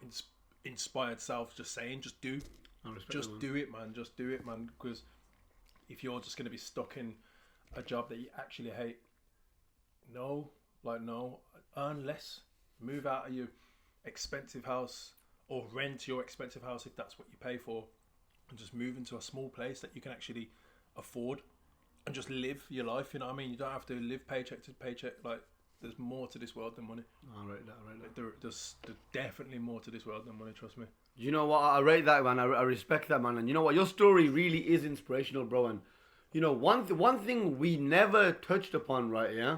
inspired self just saying, just do it, man. Just do it, man. Because if you're just going to be stuck in a job that you actually hate, no, earn less. Move out of your expensive house, or rent your expensive house if that's what you pay for, and just move into a small place that you can actually afford and just live your life. You know what I mean? You don't have to live paycheck to paycheck. Like, there's more to this world than money. I rate that. Like, there's definitely more to this world than money, trust me. You know what? I rate that, man. I respect that, man. And you know what? Your story really is inspirational, bro. And you know, one thing we never touched upon, right? Yeah,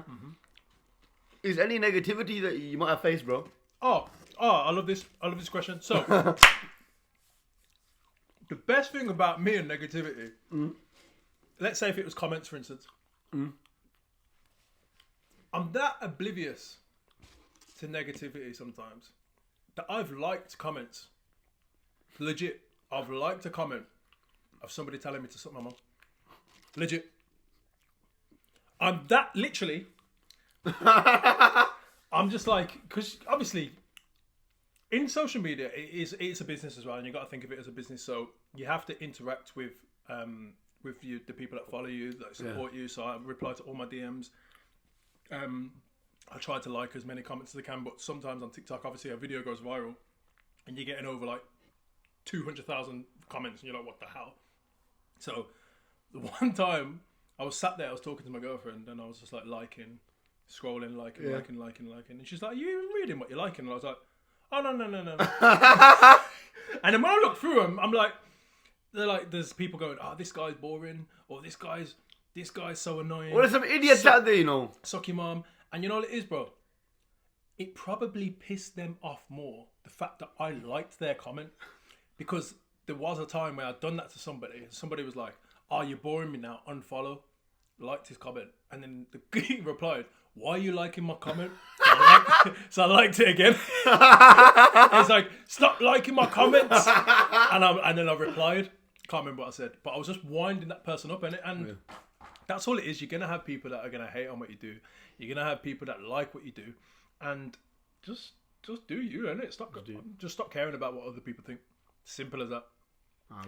is any negativity that you might have faced, bro. Oh, I love this. I love this question. So, the best thing about me and negativity, let's say if it was comments, for instance, I'm that oblivious to negativity sometimes that I've liked comments. Legit, I've liked a comment of somebody telling me to suck my mum. Legit. I'm that, literally, I'm just like, because obviously in social media, it's a business as well, and you got to think of it as a business. So you have to interact with you, the people that follow you, that support you. So I reply to all my DMs. I try to like as many comments as I can, but sometimes on TikTok, obviously, a video goes viral, and you're getting over like 200,000 comments, and you're like, what the hell? So the one time I was sat there, I was talking to my girlfriend, and I was just like scrolling, liking, and she's like, "Are you even reading what you're liking?" And I was like, "Oh no." And then when I look through them, I'm like, there's people going, "Oh, this guy's boring," or this guy's so annoying. Well, there's some idiots out there, you know. Suck your mom. And you know what it is, bro? It probably pissed them off more, the fact that I liked their comment, because there was a time where I'd done that to somebody, and somebody was like, "Oh, you're boring me now, unfollow." Liked his comment, and then the guy replied, "Why are you liking my comment?" So I liked it again. It's like, "Stop liking my comments." And then I replied. Can't remember what I said, but I was just winding that person up, and that's all it is. You're gonna have people that are gonna hate on what you do. You're gonna have people that like what you do, and just do you, innit? Just stop caring about what other people think. Simple as that.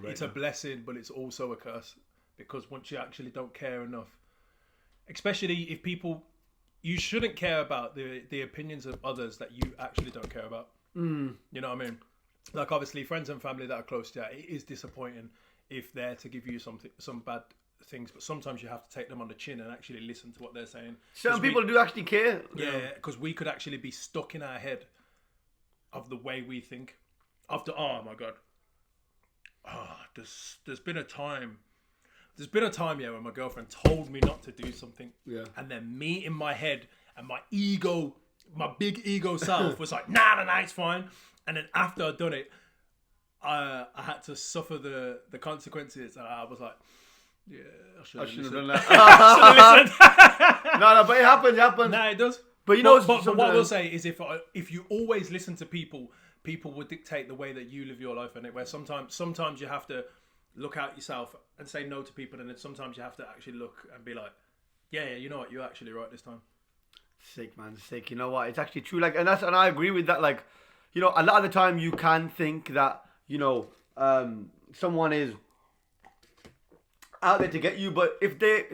It's a blessing, but it's also a curse, because once you actually don't care enough, especially if people, you shouldn't care about the opinions of others that you actually don't care about. You know what I mean? Like, obviously, friends and family that are close to you, it is disappointing if they're to give you some bad things, but sometimes you have to take them on the chin and actually listen to what they're saying. Some people do actually care. Yeah, because we could actually be stuck in our head of the way we think. Oh my God. There's been a time when my girlfriend told me not to do something. Yeah. And then me in my head and my big ego self was like, nah, it's fine. And then after I'd done it, I had to suffer the consequences, and I was like, yeah, I should have done that. I should have listened. No, but it happens. Nah, it does. But you know, but what I will say is, if you always listen to people will dictate the way that you live your life, and where sometimes you have to look out yourself and say no to people, and then sometimes you have to actually look and be like, yeah, you know what, you're actually right this time. Sick, man, sick. You know what? It's actually true. Like, and I agree with that. Like, you know, a lot of the time you can think that, you know, someone is out there to get you, but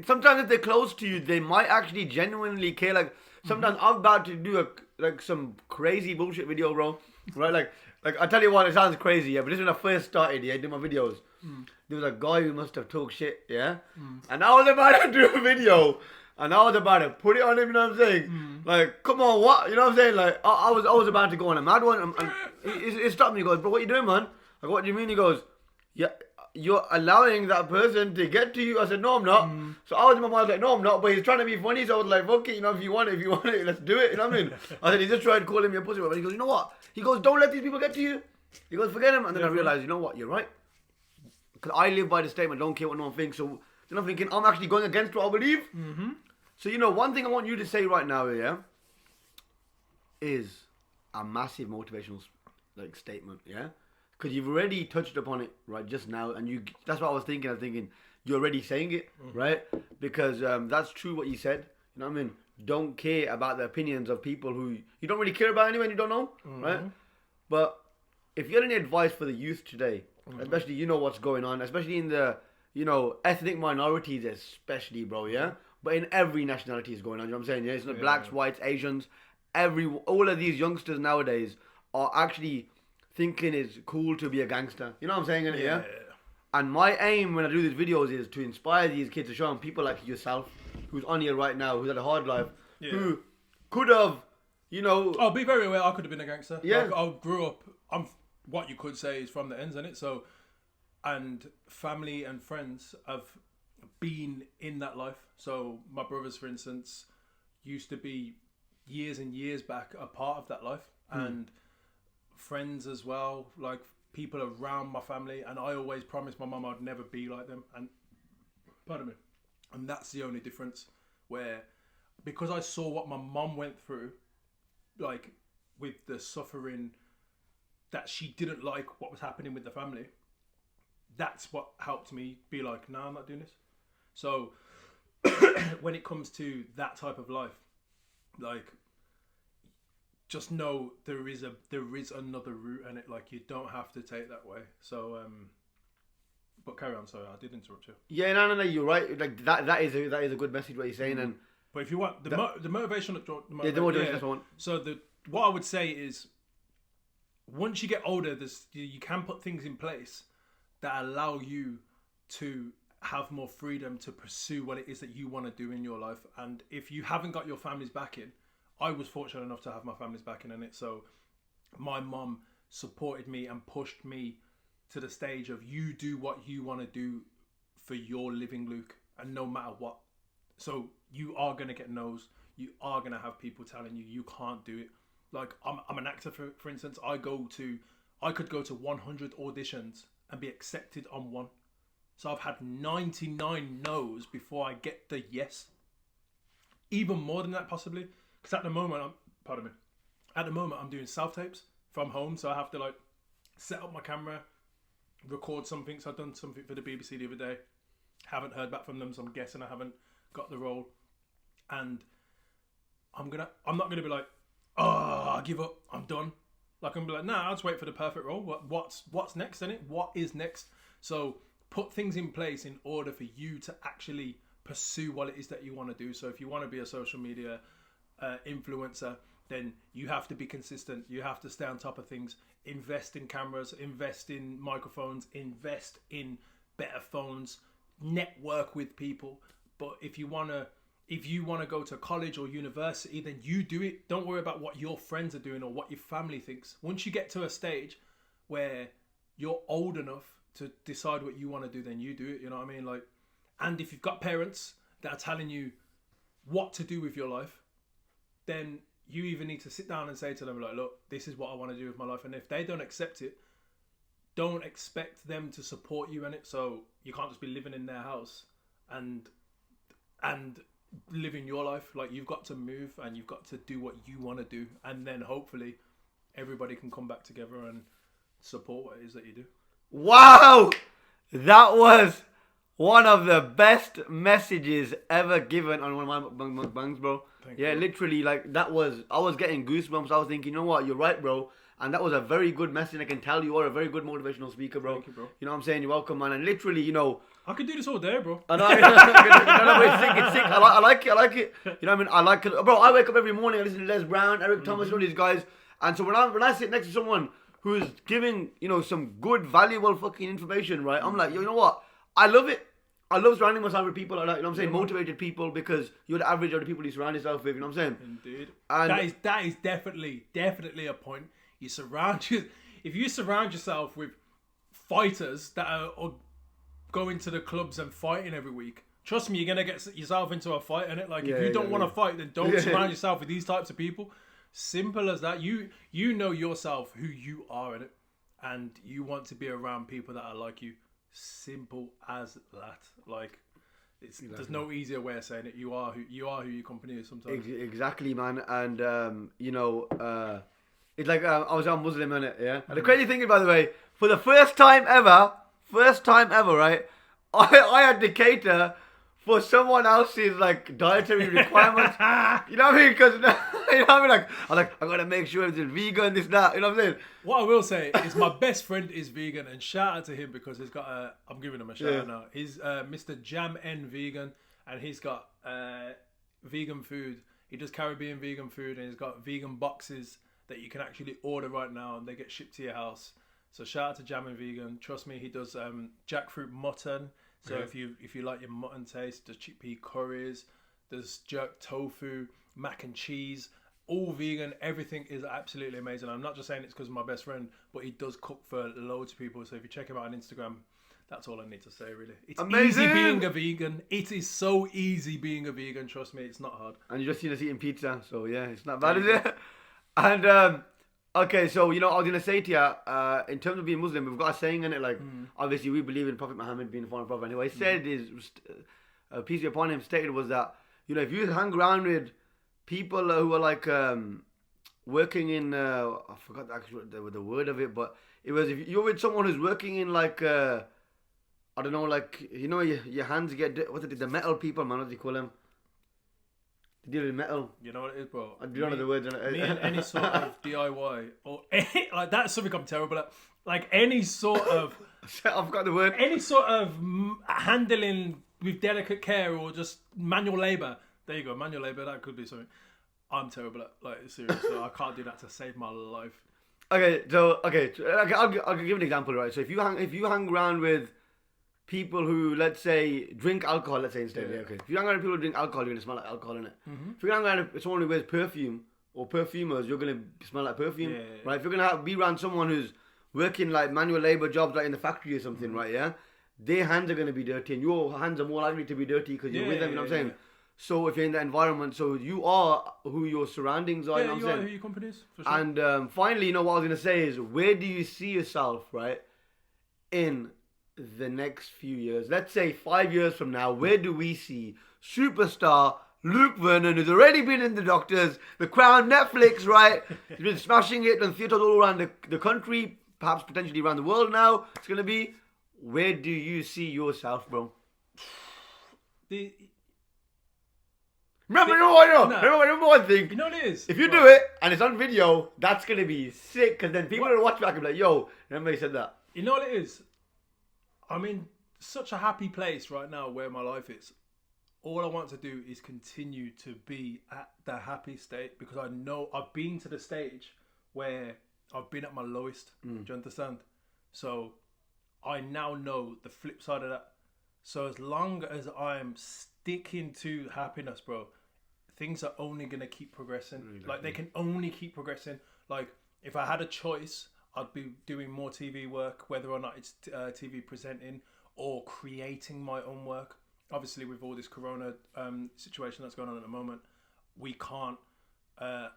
sometimes if they're close to you, they might actually genuinely care. Like, sometimes I'm about to do some crazy bullshit video, bro. Right? Like I tell you what, it sounds crazy, yeah, but this is when I first started, yeah, doing my videos. There was a guy who must have talked shit, yeah? And I was about to do a video, and I was about to put it on him, you know what I'm saying? Like, come on, what? You know what I'm saying? Like, I was about to go on a mad one, and he stopped me. He goes, "Bro, what are you doing, man?" I go, "What do you mean?" He goes, "Yeah, you're allowing that person to get to you." I said, "No, I'm not." So I was in my mind like, "No, I'm not." But he's trying to be funny, so I was like, "Fuck it, you know, if you want it, let's do it." You know what I mean? I said, he just tried calling me a pussy, but he goes, "You know what?" He goes, "Don't let these people get to you." He goes, "Forget him." And then I realized, you know what? You're right. Because I live by the statement, don't care what no one thinks. So then I'm thinking, I'm actually going against what I believe. So, you know, one thing I want you to say right now, yeah, is a massive motivational statement, yeah? Because you've already touched upon it right just now, and that's what I was thinking. I was thinking, you're already saying it, right? Because that's true what you said. You know what I mean? Don't care about the opinions of people who you don't really care about anyway and you don't know, right? But if you had any advice for the youth today, especially, you know what's going on, especially in the, you know, ethnic minorities especially, bro, yeah? But in every nationality is going on, you know what I'm saying? Yeah, it's not blacks, whites, Asians, all of these youngsters nowadays are actually thinking it's cool to be a gangster. You know what I'm saying? Yeah. And my aim when I do these videos is to inspire these kids, to show them people like yourself, who's on here right now, who's had a hard life, who could have, you know... I'll be very aware I could have been a gangster. Yeah. Like, I grew up, what you could say is from the ends, innit? So, and family and friends have been in that life. So my brothers, for instance, used to be years and years back a part of that life. And friends as well, like people around my family, and I always promised my mum I'd never be like them, and pardon me, and that's the only difference, where because I saw what my mum went through, like with the suffering that she didn't like what was happening with the family, that's what helped me be like, no, I'm not doing this. So when it comes to that type of life, like, just know there is another route, and it, like, you don't have to take that way. So but carry on. Sorry, I did interrupt you. Yeah, no, you're right. Like that is a good message what you're saying. And but if you want the motivation, the motivation, that's one. So what I would say is, once you get older, you can put things in place that allow you to have more freedom to pursue what it is that you want to do in your life. And if you haven't got your family's backing, I was fortunate enough to have my family's backing in it. So my mum supported me and pushed me to the stage of, you do what you want to do for your living, Luke, and no matter what. So you are going to get no's. You are going to have people telling you can't do it. Like, I'm an actor, for instance. I could go to 100 auditions and be accepted on one. So I've had 99 no's before I get the yes. Even more than that, possibly. Because at the moment, I'm doing self-tapes from home. So I have to, like, set up my camera, record something. So I've done something for the BBC the other day. Haven't heard back from them, so I'm guessing I haven't got the role. And I'm not gonna be like, oh, I give up, I'm done. Like, I'm gonna be like, nah, I'll just wait for the perfect role. What's next, innit? What is next? So put things in place in order for you to actually pursue what it is that you want to do. So if you want to be a social media influencer, then you have to be consistent. You have to stay on top of things. Invest in cameras, invest in microphones, invest in better phones, network with people. But if you want to go to college or university, then you do it. Don't worry about what your friends are doing or what your family thinks. Once you get to a stage where you're old enough to decide what you want to do, then you do it. You know what I mean? Like, and if you've got parents that are telling you what to do with your life, then you even need to sit down and say to them, like, look, this is what I want to do with my life. And if they don't accept it, don't expect them to support you in it. So you can't just be living in their house and living your life. Like, you've got to move and you've got to do what you want to do, and then hopefully everybody can come back together and support what it is that you do. Wow, that was one of the best messages ever given on one of my mukbangs, bro. Thank you. Literally, like, I was getting goosebumps. I was thinking, you know what, you're right, bro. And that was a very good message. I can tell you are a very good motivational speaker, bro. Thank you, bro. You know what I'm saying? You're welcome, man. And literally, you know, I could do this all day, bro. I know, it's sick. I like it. You know what I mean? I like it. Bro, I wake up every morning, I listen to Les Brown, Eric Thomas, all these guys. And so when I sit next to someone who's giving, you know, some good, valuable fucking information, right? I'm like, you know what? I love it. I love surrounding myself with people like that, you know what I'm saying? Motivated people, because you're the average of the people you surround yourself with, you know what I'm saying? Indeed. And that is definitely a point. If you surround yourself with fighters that are going to the clubs and fighting every week, trust me, you're gonna get yourself into a fight, innit? Like, if you don't want to fight, then don't surround yourself with these types of people. Simple as that. You know yourself, who you are, innit? And you want to be around people that are like you. Simple as that. Like, there's no easier way of saying it. You are who your company is sometimes. Exactly, man. And you know, it's like I was Muslim, innit? Yeah. And the crazy thing is, by the way, for the first time ever, right? I had to cater for someone else's, like, dietary requirements. You know what I mean? Because you know what I mean? Like, I gotta make sure it's vegan, this, that. You know what I'm saying? What I will say is, my best friend is vegan, and shout out to him because he's got I'm giving him a shout out now. He's Mr. Jam N Vegan, and he's got vegan food. He does Caribbean vegan food, and he's got vegan boxes that you can actually order right now, and they get shipped to your house. So shout out to Jam and Vegan. Trust me, he does jackfruit mutton. So if you like your mutton taste, there's chickpea curries, there's jerk tofu, mac and cheese, all vegan. Everything is absolutely amazing. I'm not just saying it's because of my best friend, but he does cook for loads of people. So if you check him out on Instagram, that's all I need to say, really. It's amazing. Easy being a vegan. It is so easy being a vegan. Trust me, it's not hard. And you just seen us eating pizza, so yeah, it's not bad, is it? And okay, so, you know, I was gonna say to you, in terms of being Muslim, we've got a saying in it, like, obviously we believe in Prophet Muhammad being the final prophet. Anyway, he said peace be upon him, stated was that, you know, if you hang around with people who are like working in, I forgot actually the word of it, but it was, if you're with someone who's working in, like, I don't know, like, you know, your hands get, what's it, the metal people, man, what do you call them? Deal with metal. You know what it is, bro? I don't know the words. Me and any sort of DIY or like that's something I'm terrible at. Like any sort of I've got the word. any sort of handling with delicate care or just manual labor. There you go, manual labor. That could be something. I'm terrible at. Like seriously, I can't do that to save my life. Okay, so I'll give an example, right? So if you hang around with people who, let's say, drink alcohol, let's say instead, okay. If you hang around with people who drink alcohol, you're gonna smell like alcohol, innit? If you hang around with someone who wears perfume or perfumers, you're gonna smell like perfume, right? If you're gonna be around someone who's working like manual labor jobs, like in the factory or something, right? Yeah, their hands are gonna be dirty, and your hands are more likely to be dirty because you're with them. You know what I'm saying? So if you're in that environment, so you are who your surroundings are. Yeah, you know what you I'm are saying? who your company is. For sure. And finally, you know what I was gonna say is, where do you see yourself, right, in the next few years? Let's say 5 years from now, where do we see superstar Luke Vernon, who's already been in The Doctors, The Crown, Netflix, right? He's been smashing it in theatres all around the country, perhaps potentially around the world now. It's gonna be, where do you see yourself, bro? Remember one thing. You know what it is? If you do it and it's on video, that's gonna be sick. Because then people will watch back and be like, "Yo, remember he said that." You know what it is? I'm in such a happy place right now where my life is. All I want to do is continue to be at the happy state because I know I've been to the stage where I've been at my lowest. Do you understand? So I now know the flip side of that. So as long as I'm sticking to happiness, bro, things are only going to keep progressing. Like they can only keep progressing. Like if I had a choice, I'd be doing more TV work, whether or not it's TV presenting or creating my own work. Obviously, with all this corona situation that's going on at the moment, we can't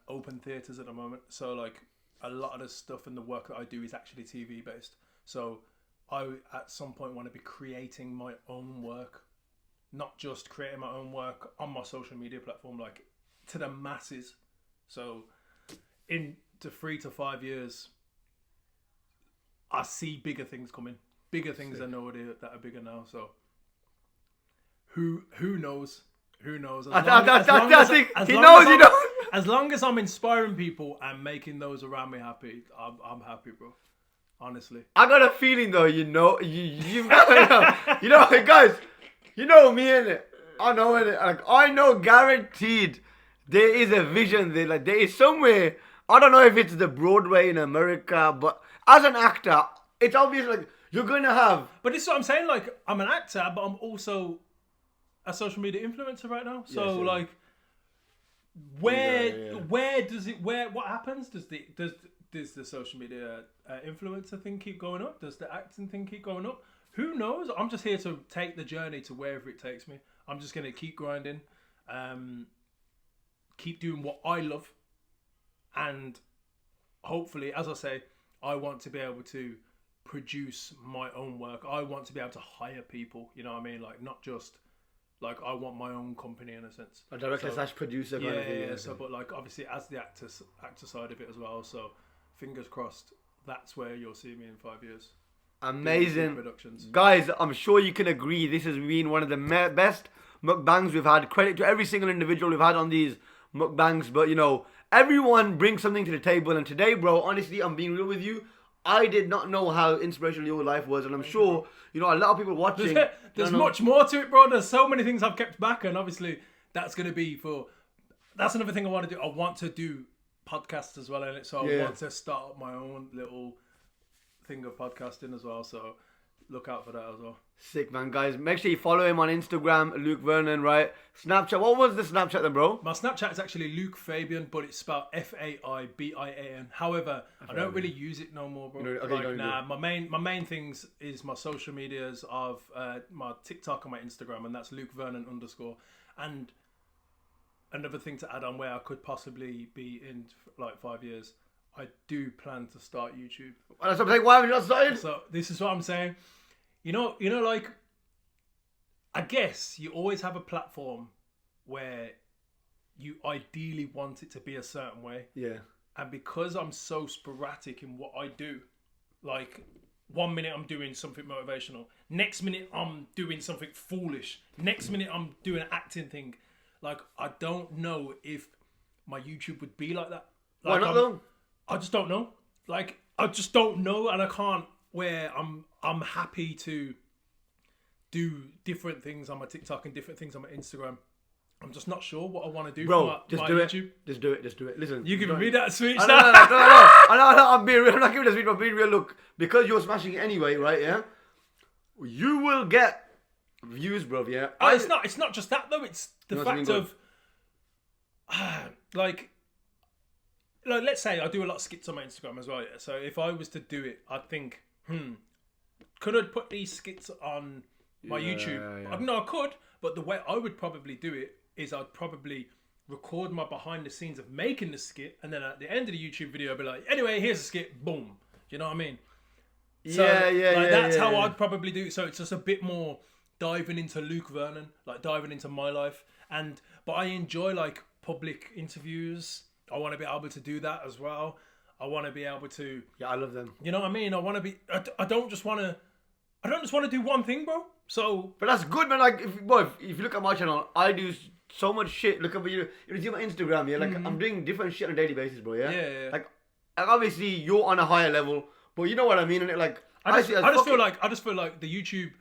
open theatres at the moment. So like a lot of the stuff and the work that I do is actually TV based. So I at some point want to be creating my own work, not just creating my own work on my social media platform, like to the masses. So in 3 to 5 years, I see bigger things coming, bigger things I know that are bigger now. So who knows? Who knows? As long as I'm inspiring people and making those around me happy, I'm happy, bro. Honestly, I got a feeling though. You know, guys. You know me, innit? I know, innit? Like, I know guaranteed there is a vision there. Like, there is somewhere, I don't know if it's the Broadway in America, but as an actor, it's obvious, like, you're going to have... But this is what I'm saying, like, I'm an actor, but I'm also a social media influencer right now. So, like, what happens? Does the social media influencer thing keep going up? Does the acting thing keep going up? Who knows? I'm just here to take the journey to wherever it takes me. I'm just going to keep grinding, keep doing what I love. And hopefully, as I say, I want to be able to produce my own work. I want to be able to hire people, you know what I mean? Like, not just, like, I want my own company in a sense. A director / producer kind of thing. Yeah. So, but like, obviously, as the actor side of it as well. So, fingers crossed, that's where you'll see me in 5 years. Amazing. Guys, I'm sure you can agree this has been one of the best mukbangs we've had. Credit to every single individual we've had on these mukbangs. But, you know, everyone brings something to the table. And today, bro, honestly, I'm being real with you. I did not know how inspirational your life was. And I'm sure, you know, a lot of people watching... There's much more to it, bro. There's so many things I've kept back. And obviously, that's going to be for... That's another thing I want to do. I want to do podcasts as well, innit? So I want to start up my own little... thing of podcasting as well, so look out for that as well. Sick, man. Guys, make sure you follow him on Instagram, Luke Vernon, right? Snapchat, what was the Snapchat then, bro? My Snapchat is actually Luke Fabian, but it's spelled Faibian. However, I don't really use it no more, bro. My main things is my social medias of my TikTok and my Instagram, and that's Luke Vernon _ and another thing to add on where I could possibly be in like 5 years, I do plan to start YouTube. That's what I'm saying. Why have you not started? So this is what I'm saying. You know, like, I guess you always have a platform where you ideally want it to be a certain way. Yeah. And because I'm so sporadic in what I do, like 1 minute I'm doing something motivational, next minute I'm doing something foolish, next minute I'm doing an acting thing. Like, I don't know if my YouTube would be like that. Why Like, not though? I just don't know. Like, I just don't know, and I can't. Where I'm happy to do different things on my TikTok and different things on my Instagram. I'm just not sure what I want to do Bro, for just my do YouTube. it. Just do it. Listen. You giving me that switch? I know. I'm being real. I'm not giving this video. I'm being real. Look, because you're smashing it anyway, right? Yeah. You will get views, bro. Yeah. It's not just that though. It's the fact of like let's say I do a lot of skits on my Instagram as well. Yeah? So if I was to do it, I'd think, could I put these skits on my YouTube? Yeah. No, I could, but the way I would probably do it is I'd probably record my behind the scenes of making the skit, and then at the end of the YouTube video, I'd be like, anyway, here's a skit, boom. Do you know what I mean? So, that's how I'd probably do it. So it's just a bit more diving into Luke Vernon, like diving into my life. But I enjoy like public interviews. I want to be able to do that as well. I want to be able to. Yeah, I love them. You know what I mean? I want to be. I don't just want to do one thing, bro. So. But that's good, man. Like, if you look at my channel, I do so much shit. Look at you. You see my Instagram, yeah. Like, I'm doing different shit on a daily basis, bro. Yeah. Yeah. Like obviously you're on a higher level, but you know what I mean. And like, I just feel like the YouTube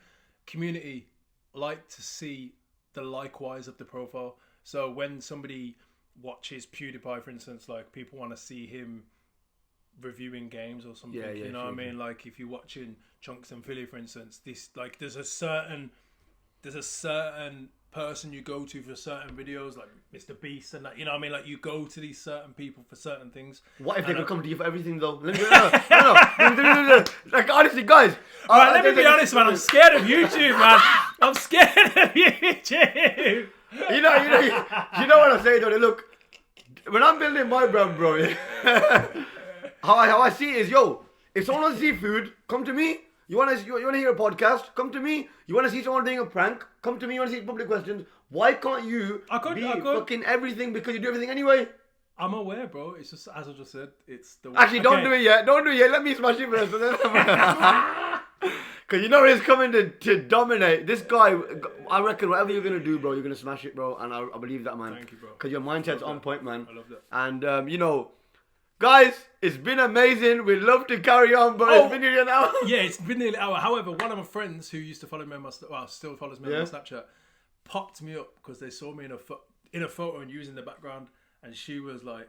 community like to see the likewise of the profile. So when somebody watches PewDiePie, for instance, like people want to see him reviewing games or something. Yeah, you know what I mean? Like if you're watching Chunks and Philly, for instance, this like there's a certain person you go to for certain videos, like Mr. Beast and that. You know what I mean? Like you go to these certain people for certain things. What if they could come to you for everything though? No. Like honestly, guys. Alright, let me be honest, man. I'm scared of YouTube, man. I'm scared of YouTube. You know what I'm saying though? Look, when I'm building my brand, bro, how I see it is, if someone wants to see food, come to me. You want to hear a podcast? Come to me. You want to see someone doing a prank? Come to me. You want to see public questions? Why can't you be fucking everything, because you do everything anyway? I'm aware, bro. It's just, as I just said, it's the... Actually, don't do it yet. Don't do it yet. Let me smash it first. Because you know he's coming to dominate. This guy, I reckon whatever you're going to do, bro, you're going to smash it, bro. And I believe that, man. Thank you, bro. Because your mindset's on point, man. I love that. And, guys, it's been amazing. We'd love to carry on, but it's been nearly an hour. Yeah, it's been nearly an hour. However, one of my friends who used to follow me on my... still follows me on my Snapchat, popped me up because they saw me in a photo and using the background. And she was like,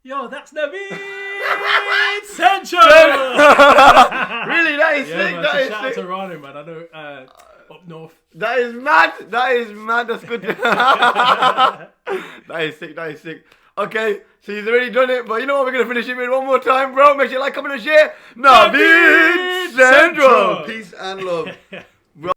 yo, that's Naveed Central! Really? That is sick. Man, That is shout sick. out to Vernon, man. I know up north. That is mad. That's good. That is sick. Okay, so he's already done it, but you know what? We're going to finish it with one more time, bro. Make sure you like, comment, and share. Naveed Central. Peace and love.